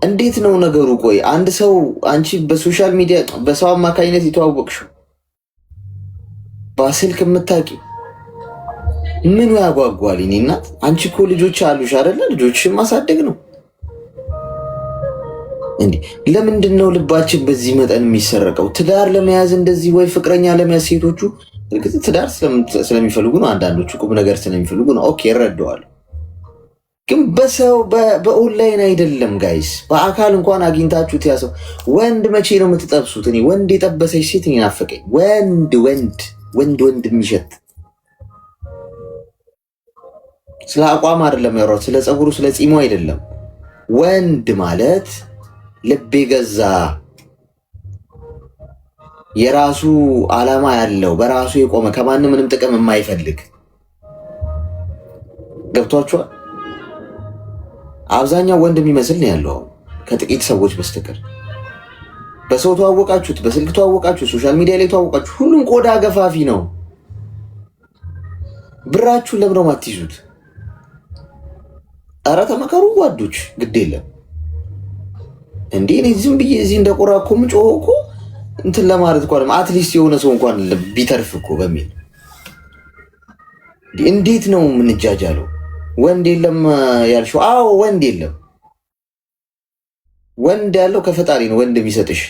እንዴት ነው ነገሩ? ቆይ አንድ ሰው አንቺ በሶሻል ሚዲያ በሰው አማካኝነት የተዋወቅሽው በስልክ የምታውቂው ምኑ ያጓጓል? እኔ እናት አንቺ እኮ ልጆች አሉሽ አይደለ? ልጆችሽን ማሳደግ ነው እንዴ? ለምንድን ነው ልባችን በዚህ መጠን የሚሰረቀው? ትዳር ለመያዝ እንደዚህ ወይ ፍቅረኛ ለመያዝ ሴቶቹ እርግጥ ትዳር ስለሚፈልጉ ነው፣ አንዳንዶቹ ቁም ነገር ስለሚፈልጉ ነው። ኦኬ እረዳዋለሁ። ግን በሰው በኦንላይን አይደለም ጋይስ። በአካል እንኳን አግኝታችሁት ያሰው ወንድ መቼ ነው የምትጠብሱት? እኔ ወንድ የጠበሰች ሴት ናፈቀኝ። ወንድ ወንድ ወንድ ወንድ የሚሸት ስለ አቋም አይደለም ያወራሁት፣ ስለ ፀጉሩ ስለ ፂሙ አይደለም። ወንድ ማለት ልብ የገዛ የራሱ ዓላማ ያለው በራሱ የቆመ ከማንም ምንም ጥቅም የማይፈልግ ገብቷችኋል? አብዛኛው ወንድ የሚመስል ነው ያለው ከጥቂት ሰዎች በስተቀር። በሰው ተዋወቃችሁት፣ በስልክ ተዋወቃችሁት፣ ሶሻል ሚዲያ ላይ ተዋወቃችሁ፣ ሁሉም ቆዳ ገፋፊ ነው። ብራችሁን ለምን ነው የማትይዙት? ኧረ ተመከሩ ጓዶች፣ ግድ የለም እንዴ። እኔ ዝም ብዬ እዚህ እንደ ቆራ እኮ የምጮኸው እኮ እንትን ለማለት እኮ አትሊስት የሆነ ሰው እንኳን ቢተርፍ እኮ በሚል። እንዴት ነው የምንጃጃለው? ወንድ የለም ያልሽው? አዎ ወንድ የለም። ወንድ ያለው ከፈጣሪ ነው ወንድ የሚሰጥሽ።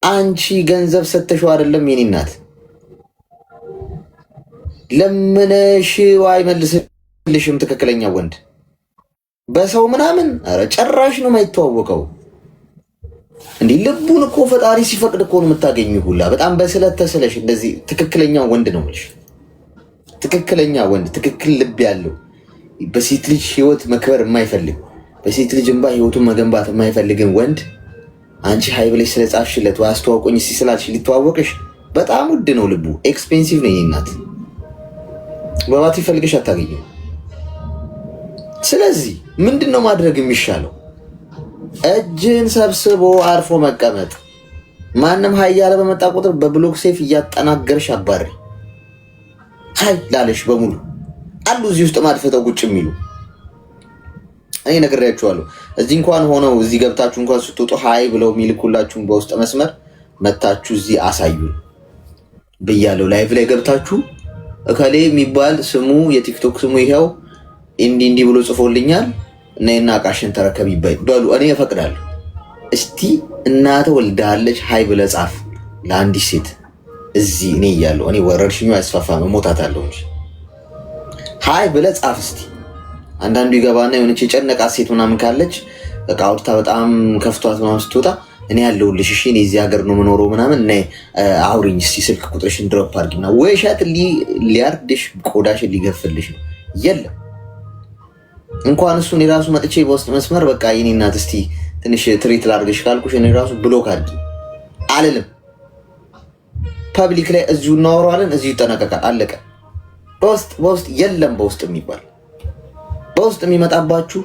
አንቺ ገንዘብ ሰተሽው አይደለም የኔ እናት። ለምነሽ አይመልስልሽም ትክክለኛ ወንድ። በሰው ምናምን ኧረ ጭራሽ ነው የማይተዋወቀው። እንዲህ ልቡን እኮ ፈጣሪ ሲፈቅድ እኮ ነው የምታገኙ ሁላ። በጣም በስለት ተስለሽ እንደዚህ ትክክለኛ ወንድ ነው የምልሽ። ትክክለኛ ወንድ፣ ትክክል ልብ ያለው በሴት ልጅ ህይወት መክበር የማይፈልግ በሴት ልጅ እንባ ህይወቱን መገንባት የማይፈልግን ወንድ አንቺ ሀይ ብለሽ ስለጻፍሽለት ወይ አስተዋውቆኝ እስኪ ስላልሽ ሊተዋወቅሽ በጣም ውድ ነው ልቡ። ኤክስፔንሲቭ ነው የእናት። በባት ይፈልግሽ አታገኝም። ስለዚህ ምንድን ነው ማድረግ የሚሻለው? እጅን ሰብስቦ አርፎ መቀመጥ። ማንም ሀይ ያለ በመጣ ቁጥር በብሎክ ሴፍ እያጠናገርሽ አባሪ። ሀይ ላለሽ በሙሉ አሉ እዚህ ውስጥ ማድፈጠው ቁጭ የሚሉ እኔ ነግሬያችኋለሁ። እዚህ እንኳን ሆነው እዚህ ገብታችሁ እንኳን ስትወጡ ሀይ ብለው የሚልኩላችሁን በውስጥ መስመር መታችሁ እዚህ አሳዩን ብያለሁ። ላይቭ ላይ ገብታችሁ እከሌ የሚባል ስሙ የቲክቶክ ስሙ ይሄው እንዲህ ብሎ ጽፎልኛል እና አቃሽን ተረከብ ይበሉ። እኔ እፈቅዳለሁ። እስቲ እናተ ወልዳለች ሀይ ብለህ ጻፍ ለአንዲት ሴት እዚህ እኔ እያለሁ። እኔ ወረርሽኙ ያስፋፋ መሞታታለሁ እንጂ ሀይ ብለህ ጻፍ እስቲ። አንዳንዱ ይገባና የሆነች የጨነቃት ሴት ምናምን ካለች በቃ አውርታ በጣም ከፍቷት ምናምን ስትወጣ እኔ ያለሁልሽ እሺ፣ እኔ እዚህ ሀገር ነው የምኖረው ምናምን እና አውሪኝ እስቲ ስልክ ቁጥርሽን ድሮፕ አድርጊና ወይ ሻት ሊያርድሽ ቆዳሽን ሊገፍልሽ ነው። የለም እንኳን እሱን የራሱ መጥቼ በውስጥ መስመር በቃ የኔ እናት እስቲ ትንሽ ትሪት ላድርግሽ ካልኩሽ እኔ ራሱ ብሎክ አድርጊ አልልም። ፐብሊክ ላይ እዚሁ እናወራዋለን፣ እዚሁ ይጠናቀቃል፣ አለቀ። በውስጥ የለም። በውስጥ የሚባል በውስጥ የሚመጣባችሁ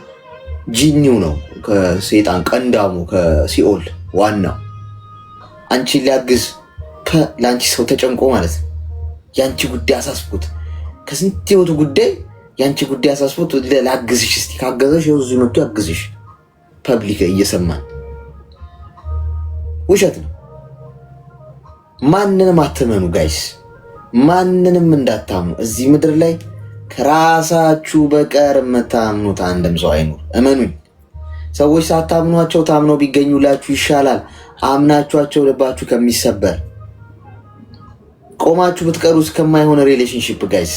ጂኒው ነው ከሰይጣን ቀንዳሙ ከሲኦል ዋናው አንቺን ሊያግዝ ለአንቺ ሰው ተጨንቆ ማለት ነው። የአንቺ ጉዳይ አሳስቦት ከስንት ህይወቱ ጉዳይ ያንቺ ጉዳይ አሳስቦት ላግዝሽ እስቲ ካገዘሽ ይኸው እዚህ መጥቶ ያግዝሽ። ፐብሊክ እየሰማን ውሸት ነው። ማንንም አትመኑ ጋይስ፣ ማንንም እንዳታምኑ። እዚህ ምድር ላይ ከራሳችሁ በቀር የምታምኑት አንድም ሰው አይኖር። እመኑኝ። ሰዎች ሳታምኗቸው ታምነው ቢገኙላችሁ ይሻላል አምናችኋቸው ልባችሁ ከሚሰበር ቆማችሁ ብትቀሩ እስከማይሆን ሪሌሽንሺፕ ጋይስ፣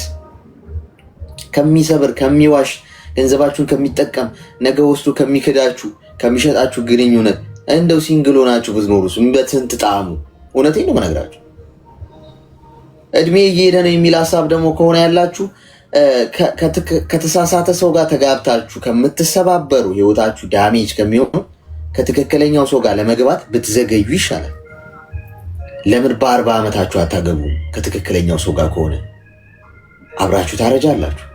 ከሚሰብር ከሚዋሽ ገንዘባችሁን ከሚጠቀም ነገ ወስዶ ከሚክዳችሁ ከሚሸጣችሁ ግንኙነት እንደው ሲንግል ሆናችሁ ብትኖሩስ በስንት ጣዕሙ። እውነቴን ነው የምነግራችሁ። እድሜ እየሄደ ነው የሚል ሀሳብ ደግሞ ከሆነ ያላችሁ ከተሳሳተ ሰው ጋር ተጋብታችሁ ከምትሰባበሩ ህይወታችሁ ዳሜጅ ከሚሆኑ ከትክክለኛው ሰው ጋር ለመግባት ብትዘገዩ ይሻላል። ለምን በ40 ዓመታችሁ አታገቡ? ከትክክለኛው ሰው ጋር ከሆነ አብራችሁ ታረጃላችሁ።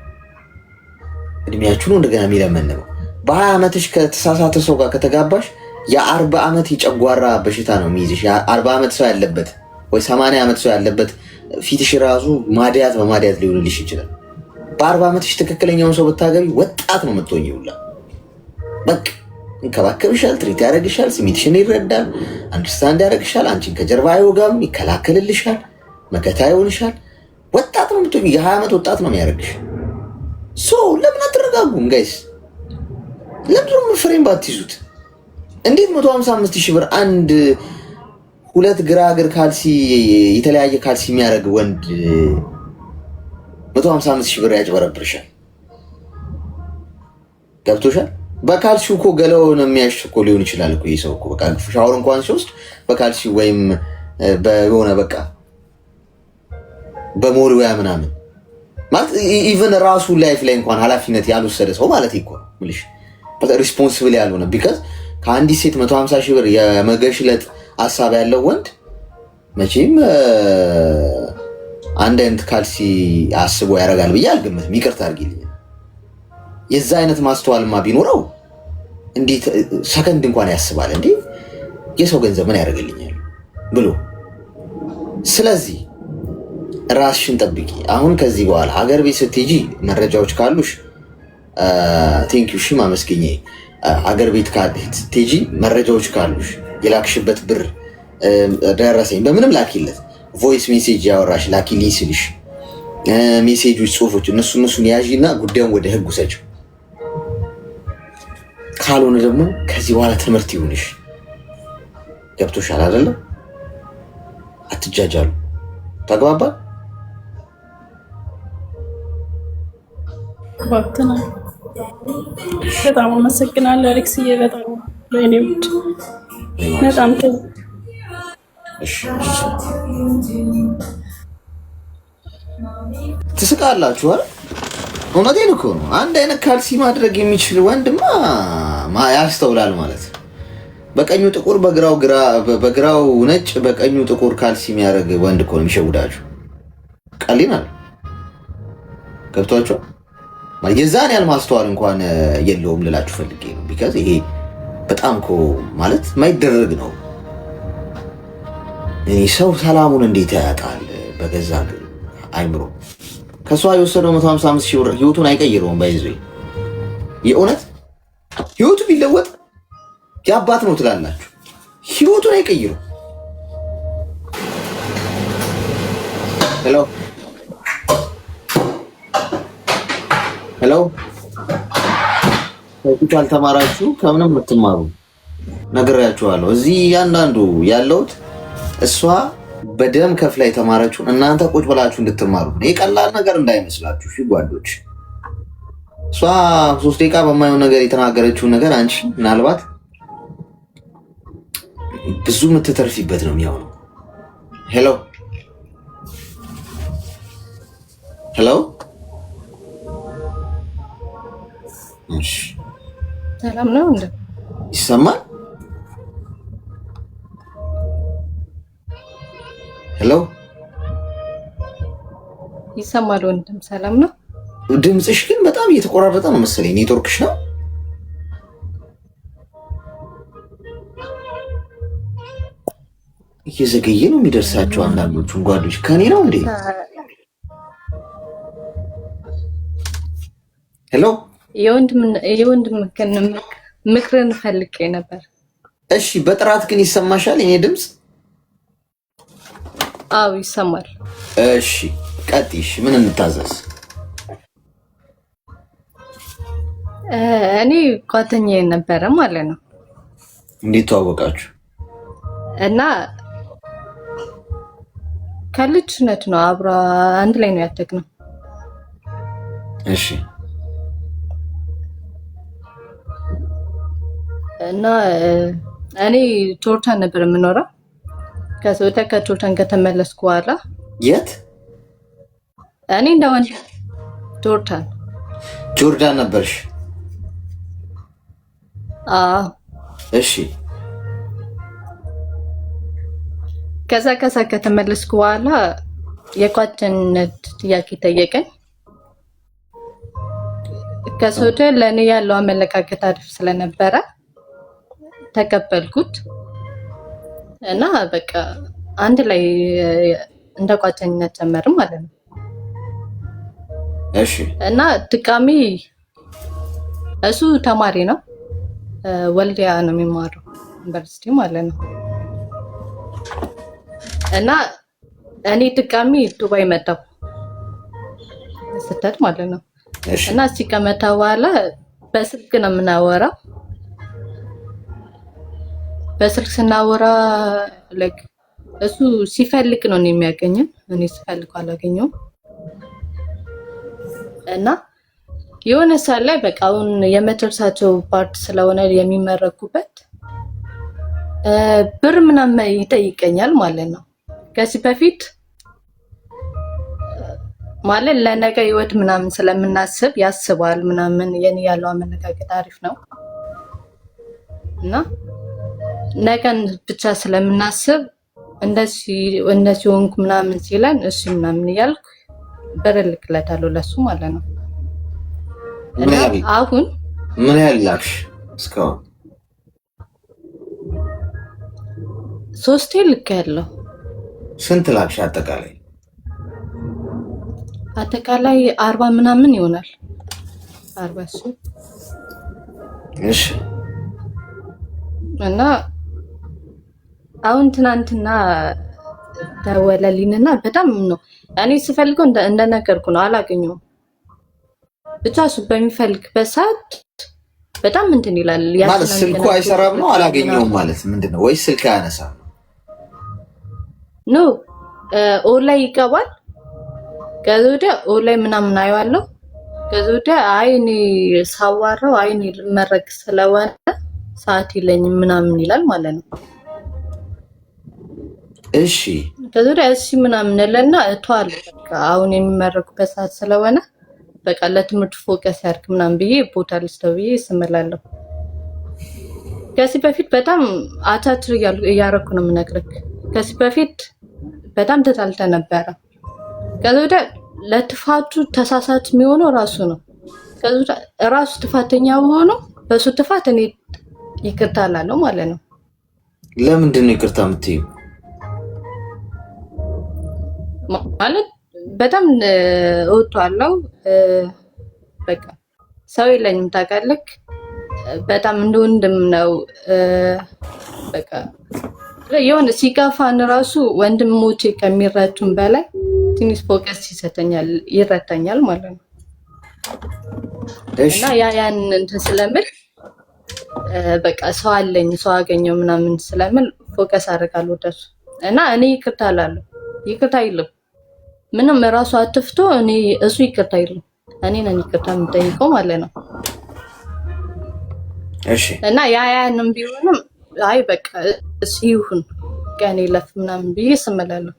እድሜያችሁ ነው እንደገና የሚለመንነው። በ20 ዓመትሽ ከተሳሳተ ሰው ጋር ከተጋባሽ የ40 ዓመት የጨጓራ በሽታ ነው የሚይዝሽ። የ40 ዓመት ሰው ያለበት ወይ 80 ዓመት ሰው ያለበት ፊትሽ ራሱ ማዲያት በማዲያት ሊሆንልሽ ይችላል። በ40 ዓመትሽ ትክክለኛውን ሰው ብታገቢ ወጣት ነው የምትሆኚው። በቃ እንከባከብሻል፣ ትሪት ያደርግሻል፣ ስሜትሽን ይረዳል፣ አንደርስታንድ ያደርግሻል፣ አንቺን ከጀርባ አይወጋም፣ ይከላከልልሻል፣ መከታ ይሆንሻል። ወጣት ነው የምትሆኚው። የ20 ዓመት ወጣት ነው የሚያደርግሽ። ለምን አትረጋጉም ጋይስ? ለምን ፍሬም ባትይዙት? እንዴት 155 ሺህ ብር አንድ 2 ግራ እግር ካልሲ የተለያየ ካልሲ የሚያደርግ ወንድ 155 ሺህ ብር ያጭበረብርሻል? ገብቶሻል? በካልሲው እኮ ገላውን የሚያሽ እኮ ሊሆን ይችላል እኮ ይሄ ሰው እኮ በቃ ሻወር እንኳን ሲወስድ በካልሲው ወይም በሆነ በቃ በሞሪያ ምናምን ማለት ኢቨን ራሱ ላይፍ ላይ እንኳን ኃላፊነት ያልወሰደ ሰው ማለት እኮ ነው የምልሽ። ሪስፖንሲብል ያልሆነ ቢካዝ ከአንዲት ሴት 150 ሺህ ብር የመገሽለጥ ሀሳብ ያለው ወንድ መቼም አንድ አይነት ካልሲ አስቦ ያደርጋል ብዬ አልገምትም። ይቅርታ አድርጊልኝ። የዛ አይነት ማስተዋልማ ቢኖረው እንዴት ሰከንድ እንኳን ያስባል እንዴ የሰው ገንዘብ ምን ያደርግልኛል ብሎ። ስለዚህ ራስሽን ጠብቂ። አሁን ከዚህ በኋላ ሀገር ቤት ስትሄጂ መረጃዎች ካሉሽ ቴንኪው ሺ ማመስገኘ። ሀገር ቤት ስትሄጂ መረጃዎች ካሉሽ የላክሽበት ብር ደረሰኝ በምንም ላኪለት። ቮይስ ሜሴጅ ያወራሽ ላኪልኝ ስልሽ ሜሴጆች፣ ጽሁፎች እነሱን ያዢና ጉዳዩን ወደ ህግ ውሰጂው። ካልሆነ ደግሞ ከዚህ በኋላ ትምህርት ይሁንሽ። ገብቶሻል አይደለም? አትጃጃሉ። ተግባባል? በጣም አመሰግናለሁ አሌክስዬ። በጣም ለእኔ ውድ በጣም ትስቃላችሁ አይደል? እውነቴን እኮ ነው። አንድ አይነት ካልሲ ማድረግ የሚችል ወንድማ ያስተውላል ማለት ነው። በቀኙ ጥቁር በግራው ነጭ በቀኙ ጥቁር ካልሲ የሚያደርግ ወንድ እኮ ነው የሚሸውዳችሁ። ቀሊናል። ገብቷቸው የዛን ያህል ማስተዋል እንኳን የለውም ልላችሁ ፈልጌ ነው። ቢካዝ ይሄ በጣም እኮ ማለት ማይደረግ ነው። ሰው ሰላሙን እንዴት ያጣል? በገዛ አይምሮ ከሷ የወሰደው 155 ሺህ ብር ህይወቱን አይቀይረውም። ባይዞ የእውነት ህይወቱ ቢለወጥ የአባት ነው ትላላችሁ። ህይወቱን አይቀይረው። ሄሎ ካልተማራችሁ ከምንም የምትማሩ ነግሬያችኋለሁ። እዚህ እያንዳንዱ ያለውት እሷ በደም ከፍላ የተማረችውን እናንተ ቁጭ ብላችሁ እንድትማሩ። ይሄ ቀላል ነገር እንዳይመስላችሁ እሺ ጓዶች። እሷ 3 ደቂቃ በማየው ነገር የተናገረችውን ነገር አንቺ ምናልባት ብዙ የምትተርፊበት ነው የሚሆነው። ሄሎ ሰላም ነው እንዴ? ይሰማል? ሄሎ ይሰማል ወንድም? ሰላም ነው። ድምፅሽ ግን በጣም እየተቆራረጠ ነው መሰለኝ። ኔትወርክሽ ነው? እየዘገየ ነው የሚደርሳቸው አንዳንዶቹን ጓዶች። ከኔ ነው እንዴ? ሄሎ የወንድም ምክርን ፈልጌ ነበር። እሺ፣ በጥራት ግን ይሰማሻል የኔ ድምፅ? አዎ ይሰማል። እሺ ቀጥይሽ፣ ምን እንታዘዝ? እኔ ጓደኛዬ ነበረ ማለት ነው። እንዴት ተዋወቃችሁ? እና ከልጅነት ነው አብራ አንድ ላይ ነው ያደግነው። እሺ። እና እኔ ጆርዳን ነበር የምኖረው። ከጆርዳን ከተመለስኩ በኋላ የት? እኔ እንደወንድ ጆርዳን ነበርሽ? አዎ። እሺ። ከዛ ከተመለስኩ በኋላ የጓደኝነት ጥያቄ ጠየቀኝ። ከሶደ ለእኔ ያለው አመለካከት አሪፍ ስለነበረ ተቀበልኩት እና በቃ አንድ ላይ እንደ ጓደኝነት ጀመርን ማለት ነው። እሺ። እና ድጋሚ እሱ ተማሪ ነው፣ ወልዲያ ነው የሚማረው ዩኒቨርሲቲ ማለት ነው። እና እኔ ድጋሚ ዱባይ መጣሁ ስህተት ማለት ነው። እና እዚህ ከመጣ በኋላ በስልክ ነው የምናወራው። በስልክ ስናወራ ላይክ እሱ ሲፈልግ ነው የሚያገኘን፣ እኔ ሲፈልግ አላገኘውም። እና የሆነ ሰዓት ላይ በቃ አሁን የመጨረሻቸው ፓርት ስለሆነ የሚመረቁበት ብር ምናምን ይጠይቀኛል ማለት ነው። ከዚህ በፊት ማለት ለነገ ህይወት ምናምን ስለምናስብ ያስባል ምናምን። የኔ ያለው አመለካከት አሪፍ ነው እና ነገን ብቻ ስለምናስብ እንደዚህ ሆንኩ ምናምን ሲለን እሺ ምናምን እያልኩ ብር እልክለታለሁ ለሱ ማለት ነው። እና አሁን ምን ያህል ላክሽ እስካሁን? 3 ልኬያለሁ። ስንት ላክሽ አጠቃላይ? አጠቃላይ 40 ምናምን ይሆናል። 40 ሺህ። እሺ። እና አሁን ትናንትና ደወለልኝና በጣም ነው እኔ ስፈልገው እንደነገርኩ ነው አላገኘውም። ብቻ እሱ በሚፈልግበት ሰዓት በጣም እንትን ይላል። ማለት ስልኩ አይሰራም ነው አላገኘውም ማለት ምንድነው? ወይስ ስልክ አያነሳም? ኖ ኦንላይን ይገባል። ከዛ ወዲያ ኦንላይን ምናምን አየዋለሁ። ከዛ ወዲያ አይ እኔ ሳዋራው አይ እኔ ልመረቅ ስለሆነ ሰዓት የለኝም ምናምን ይላል ማለት ነው። እሺ። ከዛ ወዲያ እሺ ምናምን ለና እቷል በቃ አሁን የሚመረቁበት ሰዓት ስለሆነ በቃ ለትምህርት ፎከስ ያድርግ ምናምን ብዬ ቦታ ልስተው ብዬ ስመላለሁ። ከዚህ በፊት በጣም አቻችር እያረኩ ነው የምነግርህ። ከዚህ በፊት በጣም ተጣልተ ነበረ። ከዛ ወዲያ ለጥፋቱ ተሳሳች የሚሆነው ራሱ ነው። ከዛ ወዲያ ራሱ ጥፋተኛ ሆኖ በሱ ጥፋት እኔ ይቅርታ እላለሁ ማለት ነው። ለምንድን ነው ይቅርታ የምትይው? ማለት በጣም እወጣለሁ። በቃ ሰው የለኝም ታውቃለህ። በጣም እንደ ወንድም ነው። በቃ የሆነ ሲጋፋን ራሱ ወንድሞቼ ከሚረቱን በላይ ትንሽ ፎከስ ይረተኛል ማለት ነው። እና ያን እንትን ስለምል በቃ ሰው አለኝ ሰው አገኘው ምናምን ስለምል ፎከስ አደርጋለሁ ወደሱ። እና እኔ ይቅርታ እላለሁ። ይቅርታ አይልም ምንም ራሱ አትፍቶ እሱ ይቅርታ አይልም። እኔ ነኝ ይቅርታ የምጠይቀው ማለት ነው። እሺ። እና ያንም ቢሆንም አይ በቃ እሱ ይሁን ቀን ይለፍ ምናምን ብዬ ስመላለሁ።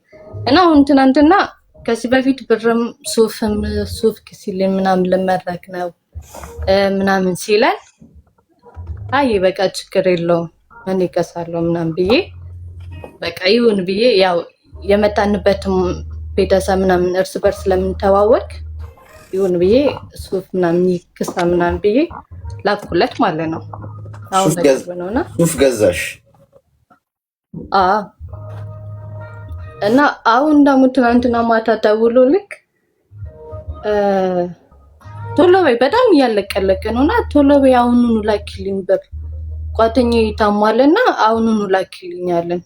እና አሁን ትናንትና ከዚህ በፊት ብርም ሱፍ ሲለኝ ምናምን ልመረቅ ነው ምናምን ሲለን አይ በቃ ችግር የለውም እኔ እቀሳለሁ ምናምን ብዬ በቃ ይሁን ብዬ ያው የመጣንበትም ቤተሰብ ምናምን እርስ በርስ ስለምንተዋወቅ ይሁን ብዬ ሱፍ ምናምን ይክሳ ምናምን ብዬ ላኩለት ማለት ነው። አሁን ነውና ሱፍ ገዛሽ? እና አሁን ደግሞ ትናንትና ማታ ደውሎ ልክ ቶሎ በይ በጣም እያለቀለቀ ነውና ቶሎ በይ አሁኑኑ ላኪልኝ ብር ጓደኛዬ ታሟልና አሁኑኑ ላኪልኝ አለን።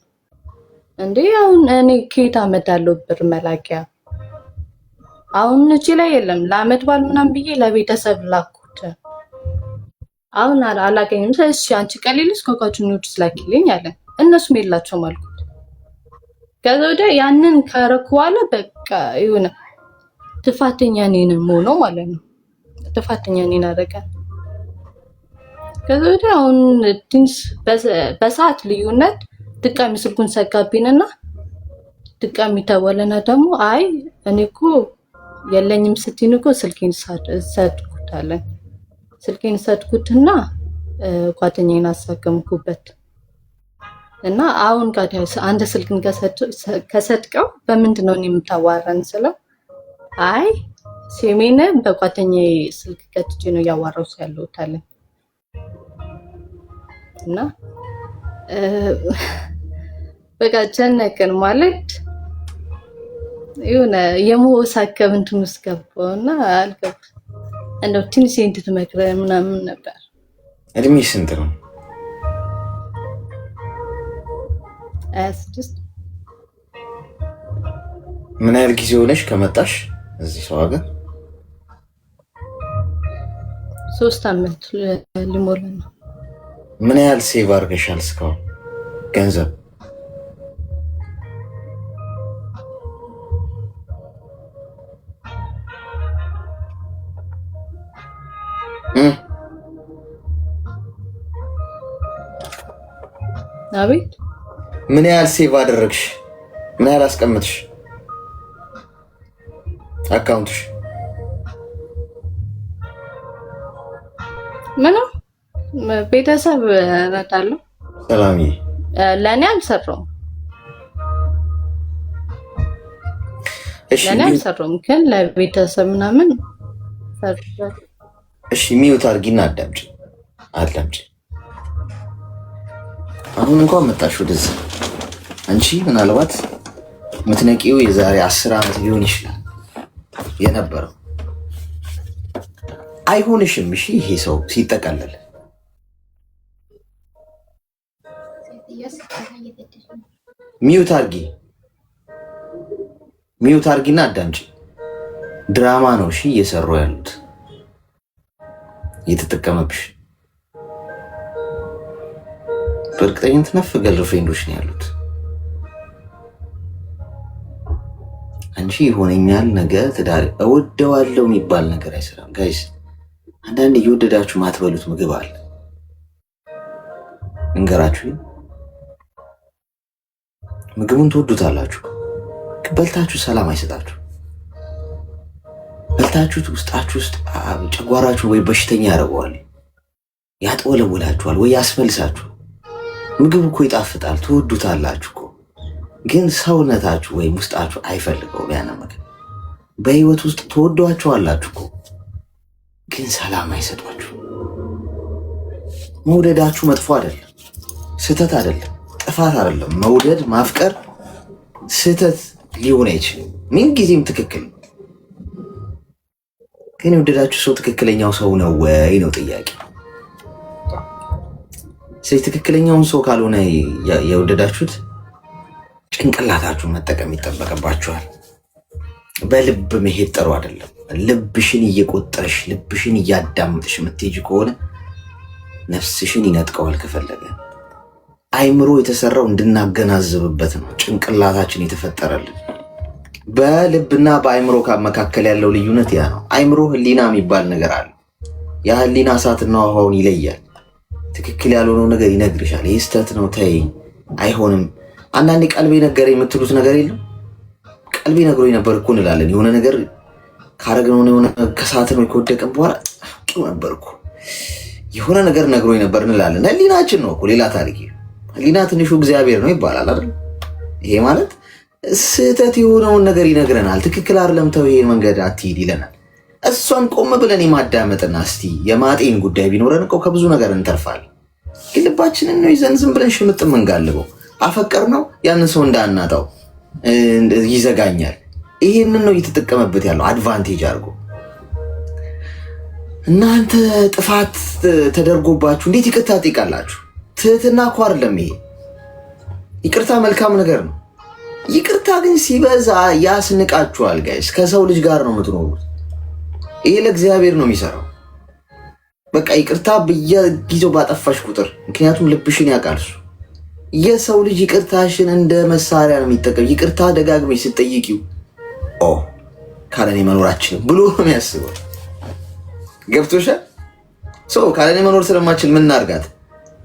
እንዴ አሁን እኔ ከየት አመጣለሁ ብር መላኪያ? አሁን እቺ ላይ የለም። ለአመት በዓል ምናምን ብዬ ለቤተሰብ ላኩት። አሁን አላገኝም። እሺ አንቺ ቀሊልስ ኮካቹኒውድስ ላኪልኝ አለን። እነሱም የላቸውም አልኩት። ከዛ ወዲያ ያንን ካረኩ በኋላ በቃ ይሁን ጥፋተኛ ነኝ ሆኖ ማለት ነው። ጥፋተኛ ነኝ አደረገ። ከዛ ወዲያ አሁን ትንሽ በሰዓት ልዩነት ድጋሚ ስልኩን ዘጋብኝና ድጋሚ ተወለና ደግሞ አይ እኔ እኮ የለኝም ስትይኝ እኮ ስልኬን ሰጥኩታለን። ስልኬን ሰጥኩትና ጓደኛዬን አሳከምኩበት እና አሁን ጋር አንድ ስልክን ከሰጥቀው በምንድን ነው የምታዋራን ስለው አይ ሴሜን በጓደኛዬ ስልክ ከትቼ ነው ያዋራው ያለሁት አለኝ። እና በቃ ጨነቀን ማለት የሆነ የመወሳከብ እንትን ውስጥ ገባሁና አልገባም። እንደው ትንሽ እንድትመክረን ምናምን ነበር። እድሜሽ ስንት ነው? 26 ምን ያህል ጊዜ ሆነሽ ከመጣሽ እዚህ ሰው ሀገር? 3 አመት ሊሞላ ነው። ምን ያህል ሴቭ አድርገሻል እስካሁን ገንዘብ? አቤት ምን ያህል ሴቭ አደረግሽ? ምን ያህል አስቀምጥሽ አካውንትሽ? ምንም ቤተሰብ እረዳለሁ። ሰላምዬ ለእኔ አልሰራውም። ለእኔ አልሰራውም ግን ለቤተሰብ ምናምን ሰርቻለሁ። እሺ ሚውት አድርጊና አዳምጪ። አሁን እንኳን መጣሽ ወደዚህ። አንቺ ምናልባት የምትነቂው የዛሬ 10 ዓመት ሊሆን ይችላል የነበረው። አይሆንሽም። እሺ ይሄ ሰው ሲጠቀለል ሚውት አድርጊና አዳምጪ። ድራማ ነው እሺ እየሰሩ ያሉት እየተጠቀመብሽ። በእርግጠኝነት ነፍ ገርልፍሬንዶች ነው ያሉት። አንቺ ይሆነኛል ነገ ትዳር እወደዋለሁ የሚባል ነገር አይሰራም ጋይስ። አንዳንድ እየወደዳችሁ ማትበሉት ምግብ አለ እንገራችሁ። ምግቡን ትወዱታላችሁ፣ በልታችሁ ሰላም አይሰጣችሁ። በልታችሁት ውስጣችሁ ውስጥ ጨጓራችሁ ወይ በሽተኛ ያደርገዋል፣ ያጠወለውላችኋል ወይ ያስመልሳችሁ። ምግብ እኮ ይጣፍጣል፣ ትወዱታላችሁ እኮ ግን ሰውነታችሁ ወይም ውስጣችሁ አይፈልገውም ያን ምግብ። በህይወት ውስጥ ትወዷቸዋላችሁ እኮ ግን ሰላም አይሰጧችሁ። መውደዳችሁ መጥፎ አይደለም፣ ስህተት አይደለም፣ ጥፋት አይደለም። መውደድ ማፍቀር ስህተት ሊሆን አይችልም፣ ምን ጊዜም ትክክል ነው። ግን የወደዳችሁ ሰው ትክክለኛው ሰው ነው ወይ ነው ጥያቄ። ስለዚህ ትክክለኛውን ሰው ካልሆነ የወደዳችሁት ጭንቅላታችሁን መጠቀም ይጠበቅባችኋል። በልብ መሄድ ጥሩ አይደለም። ልብሽን እየቆጠረሽ ልብሽን እያዳምጥሽ የምትሄጂ ከሆነ ነፍስሽን ይነጥቀዋል ከፈለገ። አይምሮ የተሰራው እንድናገናዝብበት ነው። ጭንቅላታችን የተፈጠረልን በልብና በአይምሮ መካከል ያለው ልዩነት ያ ነው። አይምሮ ህሊና የሚባል ነገር አለ። ያ ህሊና እሳትና ውሃውን ይለያል። ትክክል ያልሆነው ነገር ይነግርሻል። ይህ ስህተት ነው፣ ተይ፣ አይሆንም። አንዳንዴ ቀልቤ ነገረኝ የምትሉት ነገር የለም። ቀልቤ ነግሮኝ ነበር እኮ እንላለን። የሆነ ነገር ካረግነው የሆነ ከሰዓት ነው ከወደቀን በኋላ ነበር እኮ የሆነ ነገር ነግሮኝ ነበር እንላለን። ህሊናችን ነው እኮ ሌላ ታሪክ። ህሊና ትንሹ እግዚአብሔር ነው ይባላል አይደል? ይሄ ማለት ስህተት የሆነውን ነገር ይነግረናል። ትክክል አይደለም፣ ተው፣ ይሄን መንገድ አትሂድ ይለናል። እሷን ቆም ብለን የማዳመጥና እስቲ የማጤን ጉዳይ ቢኖረን እኮ ከብዙ ነገር እንተርፋለን። ግን ልባችንን ነው ይዘን ዝም ብለን ሽምጥ የምንጋልበው። አፈቀር ነው ያንን ሰው እንዳናጣው ይዘጋኛል። ይሄንን ነው እየተጠቀመበት ያለው አድቫንቴጅ አድርጎ። እናንተ ጥፋት ተደርጎባችሁ እንዴት ይቅርታ ትጠይቃላችሁ? ትህትና እኮ አይደለም ይሄ። ይቅርታ መልካም ነገር ነው። ይቅርታ ግን ሲበዛ ያስንቃችኋል ጋይስ። ከሰው ልጅ ጋር ነው የምትኖሩት። ይሄ ለእግዚአብሔር ነው የሚሰራው። በቃ ይቅርታ በየጊዜው ባጠፋሽ ቁጥር፣ ምክንያቱም ልብሽን ያውቃል እሱ። የሰው ልጅ ይቅርታሽን እንደ መሳሪያ ነው የሚጠቀም። ይቅርታ ደጋግመሽ ስትጠይቂው ካለኔ መኖራችን ብሎ ነው የሚያስበው። ገብቶሻል? ካለኔ መኖር ስለማችል ምን እናድርጋት?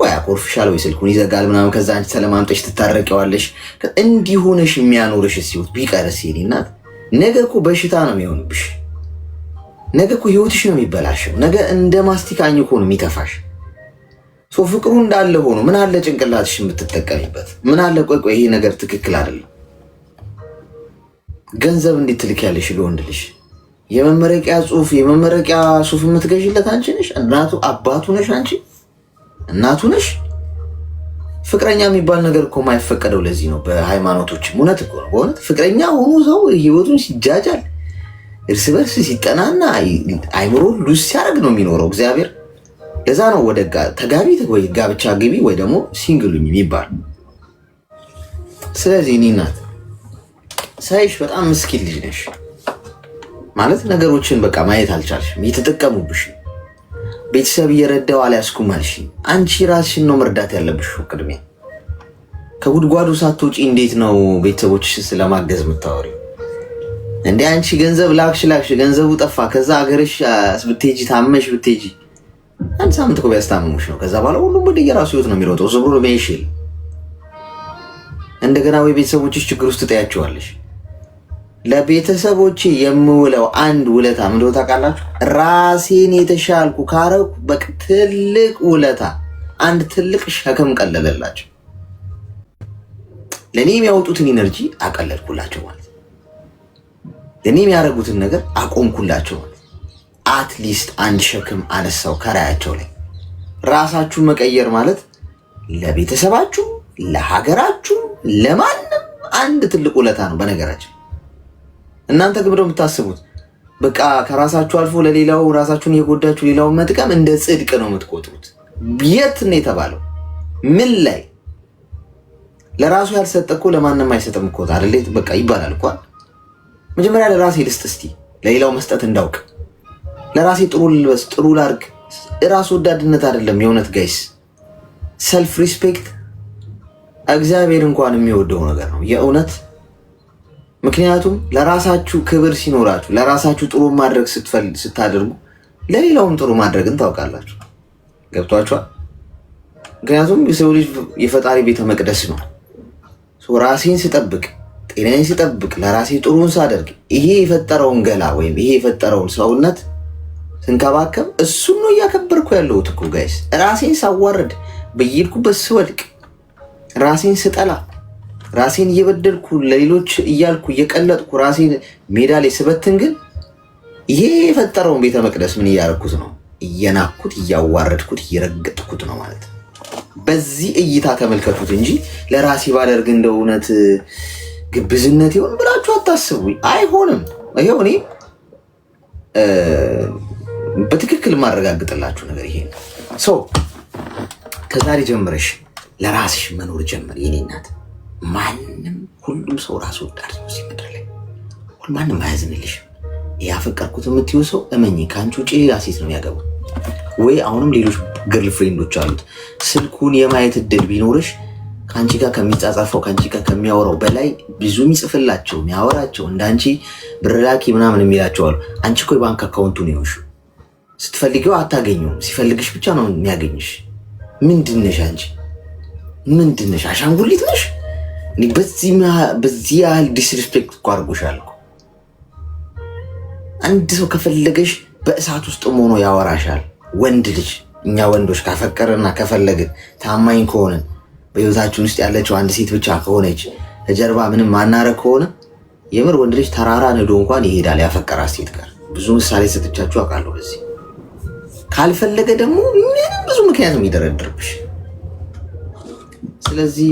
ወይ አኮርፍሻል፣ ወይ ስልኩን ይዘጋል ምናምን። ከዛ አንቺ ሰለማምጠሽ ትታረቂዋለሽ። እንዲሆነሽ የሚያኖርሽ ሲወት ቢቀርስ የኔ እናት፣ ነገ እኮ በሽታ ነው የሚሆንብሽ። ነገ እኮ ህይወትሽ ነው የሚበላሸው። ነገ እንደ ማስቲካኝ እኮ ነው የሚተፋሽ። ፍቅሩ እንዳለ ሆኖ ምን አለ ጭንቅላትሽ የምትጠቀሚበት? ምን አለ ቆይ ይሄ ነገር ትክክል አይደለም። ገንዘብ እንዴት ትልኪያለሽ ለወንድ ልጅ? የመመረቂያ ሱፍ የምትገዥለት አንቺ ነሽ? እናቱ አባቱ ነሽ? አንቺ እናቱ ነሽ? ፍቅረኛ የሚባል ነገር እኮ የማይፈቀደው ለዚህ ነው። በሃይማኖቶችም እውነት እኮ ነው። በእውነት ፍቅረኛ ሆኖ ሰው ህይወቱን ሲጃጃል እርስ በርስ ሲጠናና አይምሮ ሉዝ ሲያደርግ ነው የሚኖረው እግዚአብሔር። ለዛ ነው ወደ ተጋቢ ወይ ጋብቻ ግቢ ወይ ደግሞ ሲንግሉኝ የሚባል። ስለዚህ እኔ እናት ሳይሽ በጣም ምስኪን ልጅ ነሽ ማለት ነገሮችን በቃ ማየት አልቻልሽም። እየተጠቀሙብሽ ቤተሰብ እየረዳው አልያዝኩም አልሽ። አንቺ ራስሽን ነው መርዳት ያለብሽ። ቅድሚያ ከጉድጓዱ ሳትወጪ እንዴት ነው ቤተሰቦችሽን ስለማገዝ የምታወሪው? እንዴ አንቺ ገንዘብ ላክሽ ገንዘቡ ጠፋ። ከዛ ሀገርሽ ብትሄጂ ታመሽ ብትሄጂ አንድ ሳምንት እኮ ቢያስታምሙሽ ነው። ከዛ በኋላ ሁሉም ወደ የራሱ ህይወት ነው የሚሮጠው። ዝብሮ በይሽል እንደገና ወይ ቤተሰቦችሽ ችግር ውስጥ ትጠያቸዋለሽ። ለቤተሰቦቼ የምውለው አንድ ውለታ ምን እንደሆነ ታውቃላችሁ? ራሴን የተሻልኩ ካረኩ በቃ ትልቅ ውለታ፣ አንድ ትልቅ ሸክም ቀለለላቸው። ለኔ የሚያወጡትን ኢነርጂ አቀለልኩላቸው ማለት፣ ለኔ የሚያደርጉትን ነገር አቆምኩላቸው ማለት። አትሊስት አንድ ሸክም አነሳው ከራያቸው ላይ። ራሳችሁን መቀየር ማለት ለቤተሰባችሁ፣ ለሀገራችሁ፣ ለማንም አንድ ትልቅ ውለታ ነው። በነገራችን እናንተ ግብረ የምታስቡት በቃ ከራሳችሁ አልፎ ለሌላው ራሳችሁን እየጎዳችሁ ሌላውን መጥቀም እንደ ጽድቅ ነው የምትቆጥሩት። የት ነው የተባለው? ምን ላይ? ለራሱ ያልሰጠ እኮ ለማንም አይሰጥም እኮ አይደል? በቃ ይባላል እኮ። መጀመሪያ ለራሴ ልስጥ እስቲ ለሌላው መስጠት እንዳውቅ። ለራሴ ጥሩ ልበስ፣ ጥሩ ላርግ። ራስ ወዳድነት አይደለም የእውነት ጋይስ፣ ሰልፍ ሪስፔክት እግዚአብሔር እንኳን የሚወደው ነገር ነው የእውነት። ምክንያቱም ለራሳችሁ ክብር ሲኖራችሁ፣ ለራሳችሁ ጥሩ ማድረግ ስታደርጉ ለሌላውም ጥሩ ማድረግን ታውቃላችሁ። ገብቷችኋል? ምክንያቱም የሰው ልጅ የፈጣሪ ቤተ መቅደስ ነው። ራሴን ስጠብቅ፣ ጤናዬን ስጠብቅ፣ ለራሴ ጥሩን ሳደርግ ይሄ የፈጠረውን ገላ ወይም ይሄ የፈጠረውን ሰውነት ስንከባከብ እሱን ነው እያከበርኩ ያለሁት እኮ ጋይስ። ራሴን ሳዋርድ፣ በየሄድኩበት ስወድቅ፣ ራሴን ስጠላ፣ ራሴን እየበደልኩ ለሌሎች እያልኩ እየቀለጥኩ ራሴን ሜዳ ላይ ስበትን ግን ይሄ የፈጠረውን ቤተ መቅደስ ምን እያደረኩት ነው? እየናኩት፣ እያዋረድኩት፣ እየረገጥኩት ነው ማለት ነው። በዚህ እይታ ተመልከቱት እንጂ ለራሴ ባደርግ እንደ እውነት ግብዝነት ይሆን ብላችሁ አታስቡ። አይሆንም። ይሄው እኔ በትክክል ማረጋግጥላችሁ ነገር ይሄ ነው። ከዛሬ ጀምረሽ ለራስሽ መኖር ጀምር የኔ እናት። ማንም ሁሉም ሰው ራስ ወዳድ ነው እዚህ ምድር ላይ። ማንም አያዝንልሽም። ያፈቀርኩት የምትይው ሰው እመኚ ከአንቺ ውጭ ሌላ ሴት ነው የሚያገባው። ወይ አሁንም ሌሎች ገርል ፍሬንዶች አሉት። ስልኩን የማየት እድል ቢኖርሽ ከአንቺ ጋር ከሚጻጻፈው ከአንቺ ጋር ከሚያወራው በላይ ብዙ የሚጽፍላቸው የሚያወራቸው እንዳንቺ ብር ላኪ ምናምን የሚላቸው አሉ። አንቺ እኮ የባንክ አካውንቱ ነው ይሆንሽ። ስትፈልጊው አታገኘውም። ሲፈልግሽ ብቻ ነው የሚያገኝሽ። ምንድነሽ አንቺ? ምንድነሽ? አሻንጉሊት ነሽ? በዚህ ያህል ዲስሪስፔክት እኮ አድርጎሻል እኮ። አንድ ሰው ከፈለገሽ በእሳት ውስጥ ሆኖ ያወራሻል። ወንድ ልጅ እኛ ወንዶች ካፈቀርና ከፈለግን ታማኝ ከሆንን በህይወታችን ውስጥ ያለችው አንድ ሴት ብቻ ከሆነች ከጀርባ ምንም ማናረግ ከሆነ የምር ወንድ ልጅ ተራራ ንዶ እንኳን ይሄዳል ያፈቀራት ሴት ጋር። ብዙ ምሳሌ ሰጥቻችሁ አውቃለሁ በዚህ። ካልፈለገ ደግሞ ምንም ብዙ ምክንያት የሚደረድርብሽ። ስለዚህ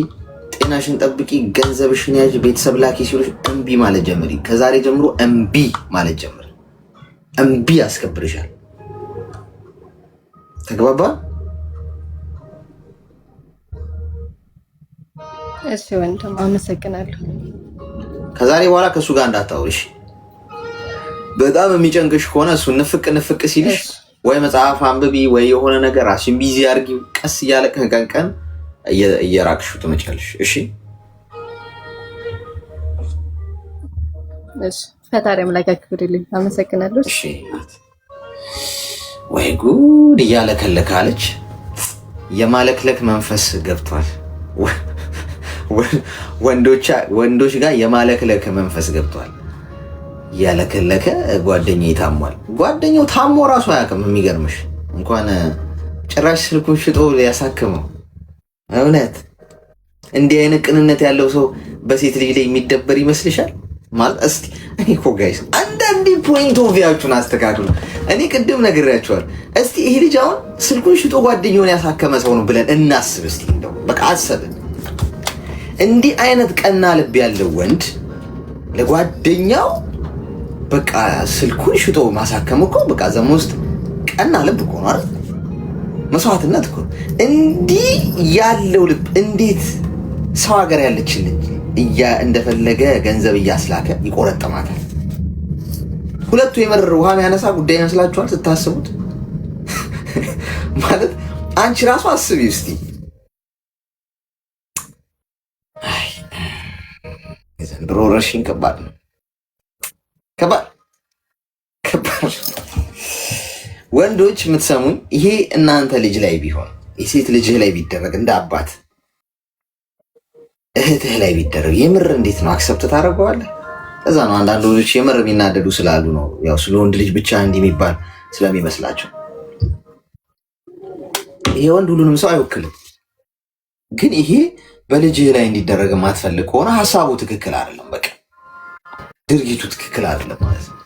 ጤናሽን ጠብቂ፣ ገንዘብሽን ያዥ። ቤተሰብ ላኪ ሲሉሽ እምቢ ማለት ጀምሪ። ከዛሬ ጀምሮ እምቢ ማለት ጀምሪ። እምቢ ያስከብርሻል። ተግባባን? እሺ ወንድም አመሰግናለሁ። ከዛሬ በኋላ ከሱ ጋር እንዳታወሪሽ። በጣም የሚጨንቅሽ ከሆነ እሱ ንፍቅ ሲልሽ ወይ መጽሐፍ አንብቢ ወይ የሆነ ነገር ራስሽን ቢዚ አድርጊው። ቀስ እያለ ቀን እየራቅሽው ትመጫለሽ። እሺ እሺ። ፈጣሪ አምላክ ያክብርልኝ። አመሰግናለሁ። እሺ። ወይ ጉድ እያለከለካለች። የማለክለክ መንፈስ ገብቷል። ወንዶች ጋር የማለክለክ መንፈስ ገብቷል። ያለከለከ ጓደኛዬ ታሟል። ጓደኛው ታሞ ራሱ አያውቅም። የሚገርምሽ እንኳን ጭራሽ ስልኩን ሽጦ ሊያሳክመው። እውነት እንዲህ አይነት ቅንነት ያለው ሰው በሴት ልጅ ላይ የሚደበር ይመስልሻል? ማለት እስቲ እኔ እኮ ጋይስ አንዳንዴ ፖይንት ኦፍ ቪያችሁን አስተካክሉ። እኔ ቅድም ነግሬያችኋል። እስቲ ይሄ ልጅ አሁን ስልኩን ሽጦ ጓደኛውን ያሳከመ ሰው ነው ብለን እናስብ እስቲ። እንደው በቃ አሰብን። እንዲህ አይነት ቀና ልብ ያለው ወንድ ለጓደኛው በቃ ስልኩን ሽጦ ማሳከም እኮ በቃ ዘመን ውስጥ ቀና ልብ እኮ ነው አይደል? መስዋዕትነት እኮ። እንዲህ ያለው ልብ እንዴት ሰው ሀገር ያለችልኝ እንደፈለገ ገንዘብ እያስላከ ይቆረጥማታል? ሁለቱ የመረረ ውሃ የሚያነሳ ጉዳይ ይመስላችኋል ስታስቡት? ማለት አንቺ ራሱ አስቢ እስቲ። የዘንድሮ ወረርሽኝ ከባድ ነው። ከባድ ወንዶች የምትሰሙኝ፣ ይሄ እናንተ ልጅ ላይ ቢሆን የሴት ልጅህ ላይ ቢደረግ እንደ አባት እህትህ ላይ ቢደረግ የምር እንዴት ነው አክሰፕት ታደርገዋለህ? እዛ ነው አንዳንድ ወንዶች የምር የሚናደዱ ስላሉ ነው። ያው ስለ ወንድ ልጅ ብቻ እንዲህ የሚባል ስለሚመስላቸው። ይሄ ወንድ ሁሉንም ሰው አይወክልም። ግን ይሄ በልጅህ ላይ እንዲደረግ የማትፈልግ ከሆነ ሀሳቡ ትክክል አይደለም። በቃ ድርጊቱ ትክክል አይደለም ማለት ነው።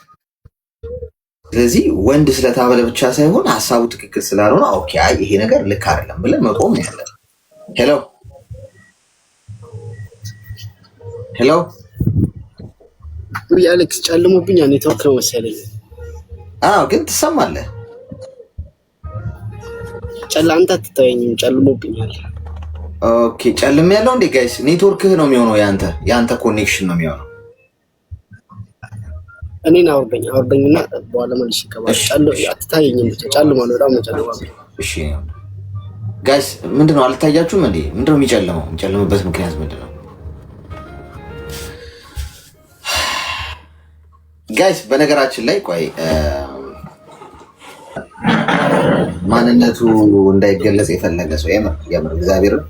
ስለዚህ ወንድ ስለታበለ ብቻ ሳይሆን ሀሳቡ ትክክል ስላልሆነ ኦኬ፣ አይ ይሄ ነገር ልክ አይደለም ብለን መቆም ነው ያለን። ሄሎ ሄሎ፣ አሌክስ ጨልሞብኛል። ኔትወርክ ነው መሰለኝ። አዎ፣ ግን ትሰማለህ። አንተ አትታየኝም፣ ጨልሞብኛል። ኦኬ፣ ጨልም ያለው እንዴ ጋይስ? ኔትወርክህ ነው የሚሆነው፣ ያንተ ኮኔክሽን ነው የሚሆነው። እኔን አውርደኝና በኋላ መልሽ ይገባል። አትታየኝም፣ ብቻ ጨልሟል። በጣም ነው ጨልሟል። እሺ ጋይስ፣ ምንድነው አልታያችሁም እንዴ? ምንድነው የሚጨልመው? የሚጨልምበት ምክንያት ምንድነው ጋይስ? በነገራችን ላይ ቆይ ማንነቱ እንዳይገለጽ የፈለገ ሰው የምር እግዚአብሔርን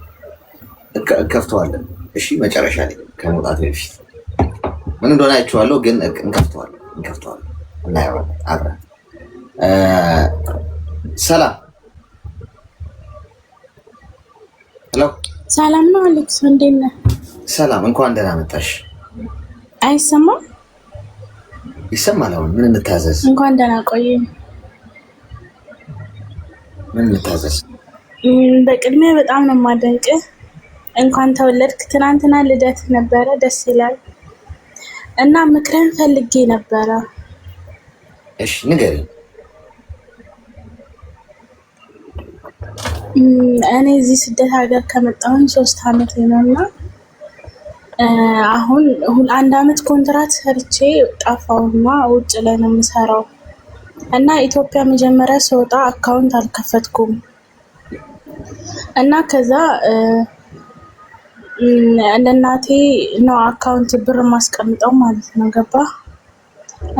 እንከፍተዋለን። እሺ መጨረሻ ላይ ከመውጣት በፊት ምን እንደሆነ አይቼዋለሁ፣ ግን እንከፍተዋለን እናየዋለን አብረን። ሰላም ሄሎ፣ ሰላም ነው አሌክስ፣ እንዴት ነህ? ሰላም፣ እንኳን ደህና መጣሽ። አይሰማም? ይሰማል። አሁን ምን እንታዘዝ? እንኳን ደህና ቆየኝ። ምን እንታዘዝ? በቅድሚያ በጣም ነው የማደንቅህ። እንኳን ተወለድክ። ትናንትና ልደት ነበረ፣ ደስ ይላል እና ምክርህን ፈልጌ ነበረ። እሺ ንገሪኝ። እኔ እዚህ ስደት ሀገር ከመጣሁኝ 3 ዓመት ነውና አሁን 1 ዓመት ኮንትራት ሰርቼ ጠፋሁና ውጭ ላይ ነው የምሰራው እና ኢትዮጵያ መጀመሪያ ስወጣ አካውንት አልከፈትኩም እና ከዛ ለእናቴ ነው አካውንት ብር ማስቀምጠው ማለት ነው። ገባ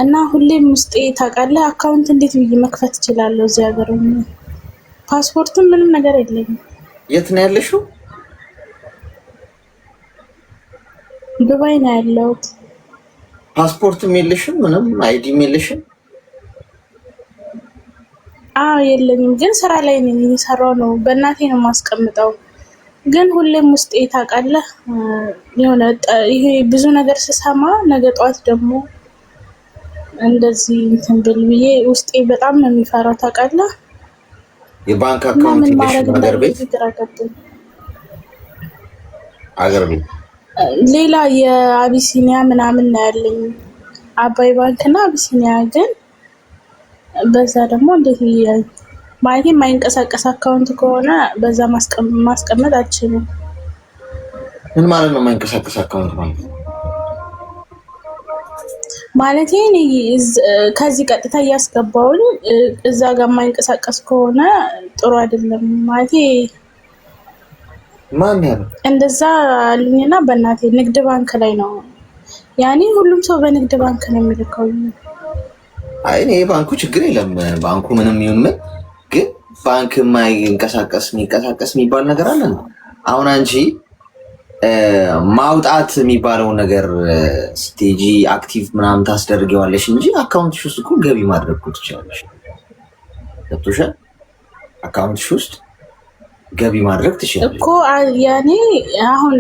እና ሁሌም ውስጤ ታውቃለህ፣ አካውንት እንዴት ብዬ መክፈት እችላለሁ? እዚህ ሀገር ፓስፖርትም ምንም ነገር የለኝም። የት ነው ያለሽው? ዱባይ ነው ያለሁት። ፓስፖርትም የለሽም? ምንም አይዲም የለሽም? አዎ የለኝም፣ ግን ስራ ላይ ነኝ፣ እየሰራሁ ነው። በእናቴ ነው ማስቀምጠው። ግን ሁሌም ውስጤ ታውቃለህ የሆነ ይሄ ብዙ ነገር ስሰማ ነገ ጠዋት ደግሞ እንደዚህ እንትን ብል ብዬ ውስጤ በጣም ነው የሚፈራው ታውቃለህ። የባንክ አካውንት የለሽም? አገር ቤት ሌላ የአቢሲኒያ ምናምን ነው ያለኝ፣ አባይ ባንክ እና አቢሲኒያ። ግን በዛ ደግሞ እንዴት ማለት የማይንቀሳቀስ አካውንት ከሆነ በዛ ማስቀመጥ አልችልም። ምን ማለት ነው የማይንቀሳቀስ አካውንት ማለት? ማለት ከዚህ ቀጥታ እያስገባውኝ እዛ ጋር የማይንቀሳቀስ ከሆነ ጥሩ አይደለም ማለት ማን ያለው እንደዛ አሉኝና በእናቴ ንግድ ባንክ ላይ ነው ያኔ ሁሉም ሰው በንግድ ባንክ ነው የሚልከው። አይ እኔ ባንኩ ችግር የለም ባንኩ ምንም ይሁን ምን ግን ባንክ የማይንቀሳቀስ የሚባል ነገር አለ ነው። አሁን አንቺ ማውጣት የሚባለው ነገር ስቴጂ አክቲቭ ምናምን ታስደርጊዋለሽ እንጂ አካውንትሽ ውስጥ እኮ ገቢ ማድረግ እኮ ትችላለሽ። ገብቶሻል? አካውንትሽ ውስጥ ገቢ ማድረግ ትችላለሽ እኮ ያኔ አሁን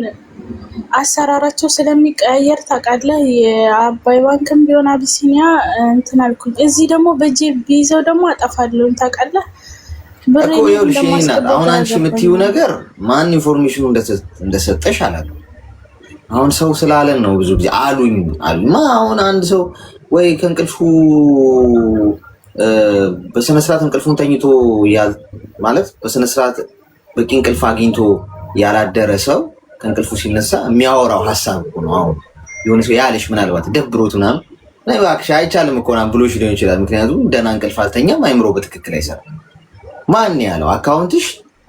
አሰራራቸው ስለሚቀያየር ታውቃለህ። የአባይ ባንክም ቢሆን አቢሲኒያ እንትን አልኩኝ። እዚህ ደግሞ በጄ ቢይዘው ደግሞ አጠፋለሁ ታውቃለህ። እኮ ይኸውልሽ አሁን አንቺ የምትይው ነገር ማን ኢንፎርሜሽኑ እንደሰጠሽ አላውቅም። አሁን ሰው ስላለን ነው ብዙ ጊዜ አሉኝማ። አሁን አንድ ሰው ወይ ከእንቅልፉ በስነስርዓት እንቅልፉን ተኝቶ ማለት በስነስርዓት በቂ እንቅልፍ አግኝቶ ያላደረ ሰው ከእንቅልፉ ሲነሳ የሚያወራው ሀሳብ እኮ ነው። አሁን የሆነ ሰው ያለሽ ምናልባት ደብሮት ምናምን እባክሽ አይቻልም እኮ ምናምን ብሎሽ ሊሆን ይችላል። ምክንያቱም ደህና እንቅልፍ አልተኛም፣ አይምሮ በትክክል አይሰራም። ማን ያለው አካውንትሽ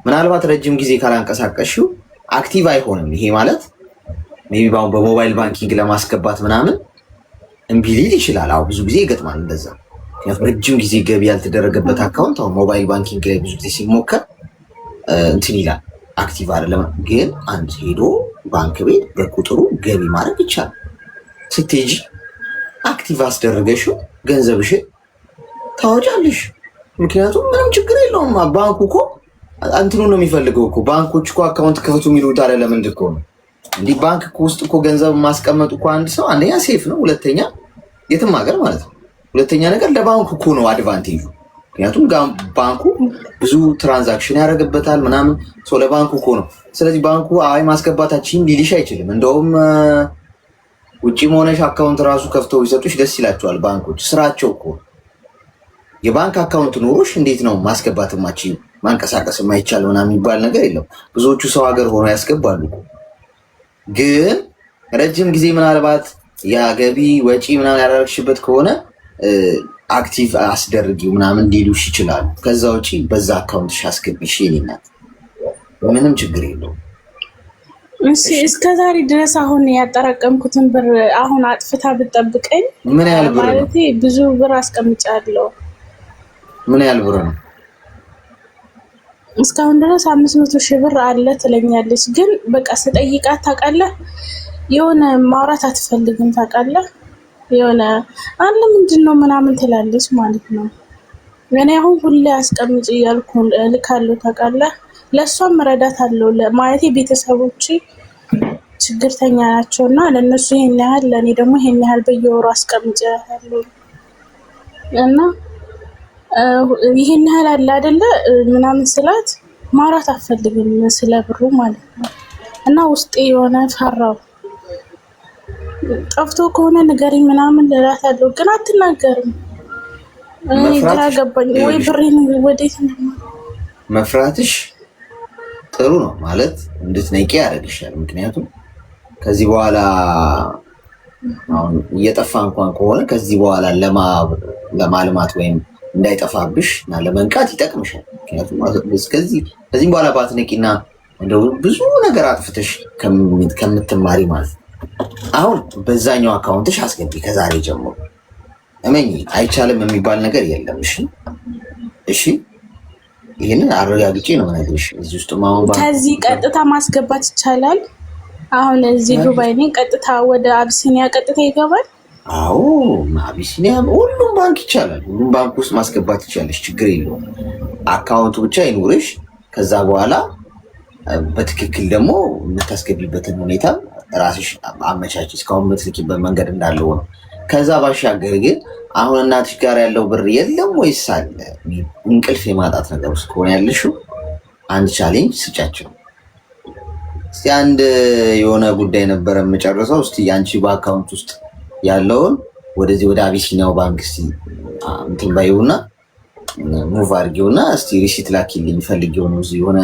ምናልባት ረጅም ጊዜ ካላንቀሳቀስሽው አክቲቭ አይሆንም። ይሄ ማለት ሜቢ በሞባይል ባንኪንግ ለማስገባት ምናምን እምቢ ሊል ይችላል። አዎ ብዙ ጊዜ ይገጥማል እንደዛ። ምክንያቱም ረጅም ጊዜ ገቢ ያልተደረገበት አካውንት አሁን ሞባይል ባንኪንግ ላይ ብዙ ጊዜ ሲሞከር እንትን ይላል፣ አክቲቭ አይደለም። ግን አንድ ሄዶ ባንክ ቤት በቁጥሩ ገቢ ማድረግ ይቻላል። ስትሄጂ አክቲቭ አስደረገሽው ገንዘብሽን ታወጫለሽ። ምክንያቱም ምንም ችግር የለውም። ባንኩ እኮ እንትኑ ነው የሚፈልገው እኮ ባንኮች እኮ አካውንት ክፈቱ የሚሉት አይደለም። ለምንድን እኮ ነው እንዲህ ባንክ ውስጥ እኮ ገንዘብ ማስቀመጡ እኮ አንድ ሰው አንደኛ ሴፍ ነው፣ ሁለተኛ የትም ሀገር ማለት ነው። ሁለተኛ ነገር ለባንኩ እኮ ነው አድቫንቴጁ። ምክንያቱም ባንኩ ብዙ ትራንዛክሽን ያደርግበታል ምናምን ሰው ለባንኩ እኮ ነው። ስለዚህ ባንኩ አይ ማስገባታችን ሊልሽ አይችልም። እንደውም ውጭ መሆነሽ አካውንት ራሱ ከፍተው ይሰጡሽ ደስ ይላቸዋል ባንኮች። ስራቸው እኮ የባንክ አካውንት ኖሮሽ እንዴት ነው ማስገባት ማችኝ ማንቀሳቀስ የማይቻል ምናምን የሚባል ነገር የለም። ብዙዎቹ ሰው ሀገር ሆኖ ያስገባሉ። ግን ረጅም ጊዜ ምናልባት የገቢ ወጪ ምናምን ያደረግሽበት ከሆነ አክቲቭ አስደርጊው ምናምን ሊሉሽ ይችላሉ። ከዛ ውጪ በዛ አካውንትሽ አስገቢሽ የኔናት ምንም ችግር የለውም። እሺ እስከዛሬ ድረስ አሁን ያጠራቀምኩትን ብር አሁን አጥፍታ ብጠብቀኝ ምን ያህል ብር ነው? ማለት ብዙ ብር አስቀምጫለሁ። ምን ያህል ብር ነው? እስካሁን ድረስ 500,000 ብር አለ ትለኛለች። ግን በቃ ስጠይቃት ታውቃለህ የሆነ ማውራት አትፈልግም ታውቃለህ። የሆነ አለ ምንድነው ምናምን ትላለች ማለት ነው። እኔ አሁን ሁሌ አስቀምጪ እያልኩ ልካለሁ ታውቃለህ። ለእሷም መረዳት አለው ማለት ቤተሰቦች ችግርተኛ ናቸውና ለእነሱ ይሄን ያህል ለእኔ ደግሞ ይሄን ያህል በየወሩ አስቀምጪ ያለው እና ይሄን ያህል አለ አይደለ ምናምን ስላት ማውራት አትፈልግም ስለ ብሩ ማለት ነው። እና ውስጤ የሆነ ፈራው። ጠፍቶ ከሆነ ንገሪኝ ምናምን እላታለሁ፣ ግን አትናገርም። ግራ ገባኝ። ወይ ብሬን ወዴት መፍራትሽ ጥሩ ነው ማለት እንድትነቂ ያደርግሻል። ምክንያቱም ከዚህ በኋላ አሁን እየጠፋ እንኳን ከሆነ ከዚህ በኋላ ለማልማት ወይም እንዳይጠፋብሽ እና ለመንቃት ይጠቅምሻል። ምክንያቱም ከዚህም በኋላ ባትነቂና እንደው ብዙ ነገር አጥፍተሽ ከምትማሪ ማለት ነው። አሁን በዛኛው አካውንትሽ አስገቢ ከዛሬ ጀምሮ። እመኚ አይቻልም የሚባል ነገር የለም። እሺ ይሄንን አረጋግጬ ነው የምነግርሽ። እዚህ ውስጥ ከዚህ ቀጥታ ማስገባት ይቻላል። አሁን እዚህ ዱባይ ነኝ፣ ቀጥታ ወደ አቢሲኒያ ቀጥታ ይገባል። አዎ አቢሲኒያ ሁሉም ባንክ ይቻላል። ሁሉም ባንክ ውስጥ ማስገባት ይቻላል። ችግር የለውም። አካውንቱ ብቻ ይኑርሽ። ከዛ በኋላ በትክክል ደግሞ የምታስገቢበትን ሁኔታ ራስሽ አመቻች። እስካሁን የምትልኪበት መንገድ እንዳለው ነው። ከዛ ባሻገር ግን አሁን እናትሽ ጋር ያለው ብር የለም ወይስ አለ? እንቅልፍ የማጣት ነገር ውስጥ ከሆነ ያለሽው አንድ ቻሌንጅ ስጫቸው። እስቲ አንድ የሆነ ጉዳይ ነበረ የምጨርሰው። እስቲ አንቺ በአካውንት ውስጥ ያለውን ወደዚህ ወደ አቢሲኒያው ባንክ እስቲ እንትን ባይውና ሙቭ አድርጌውና እስቲ ሪሲት ላኪልኝ ፈልጌው ነው እዚህ የሆነ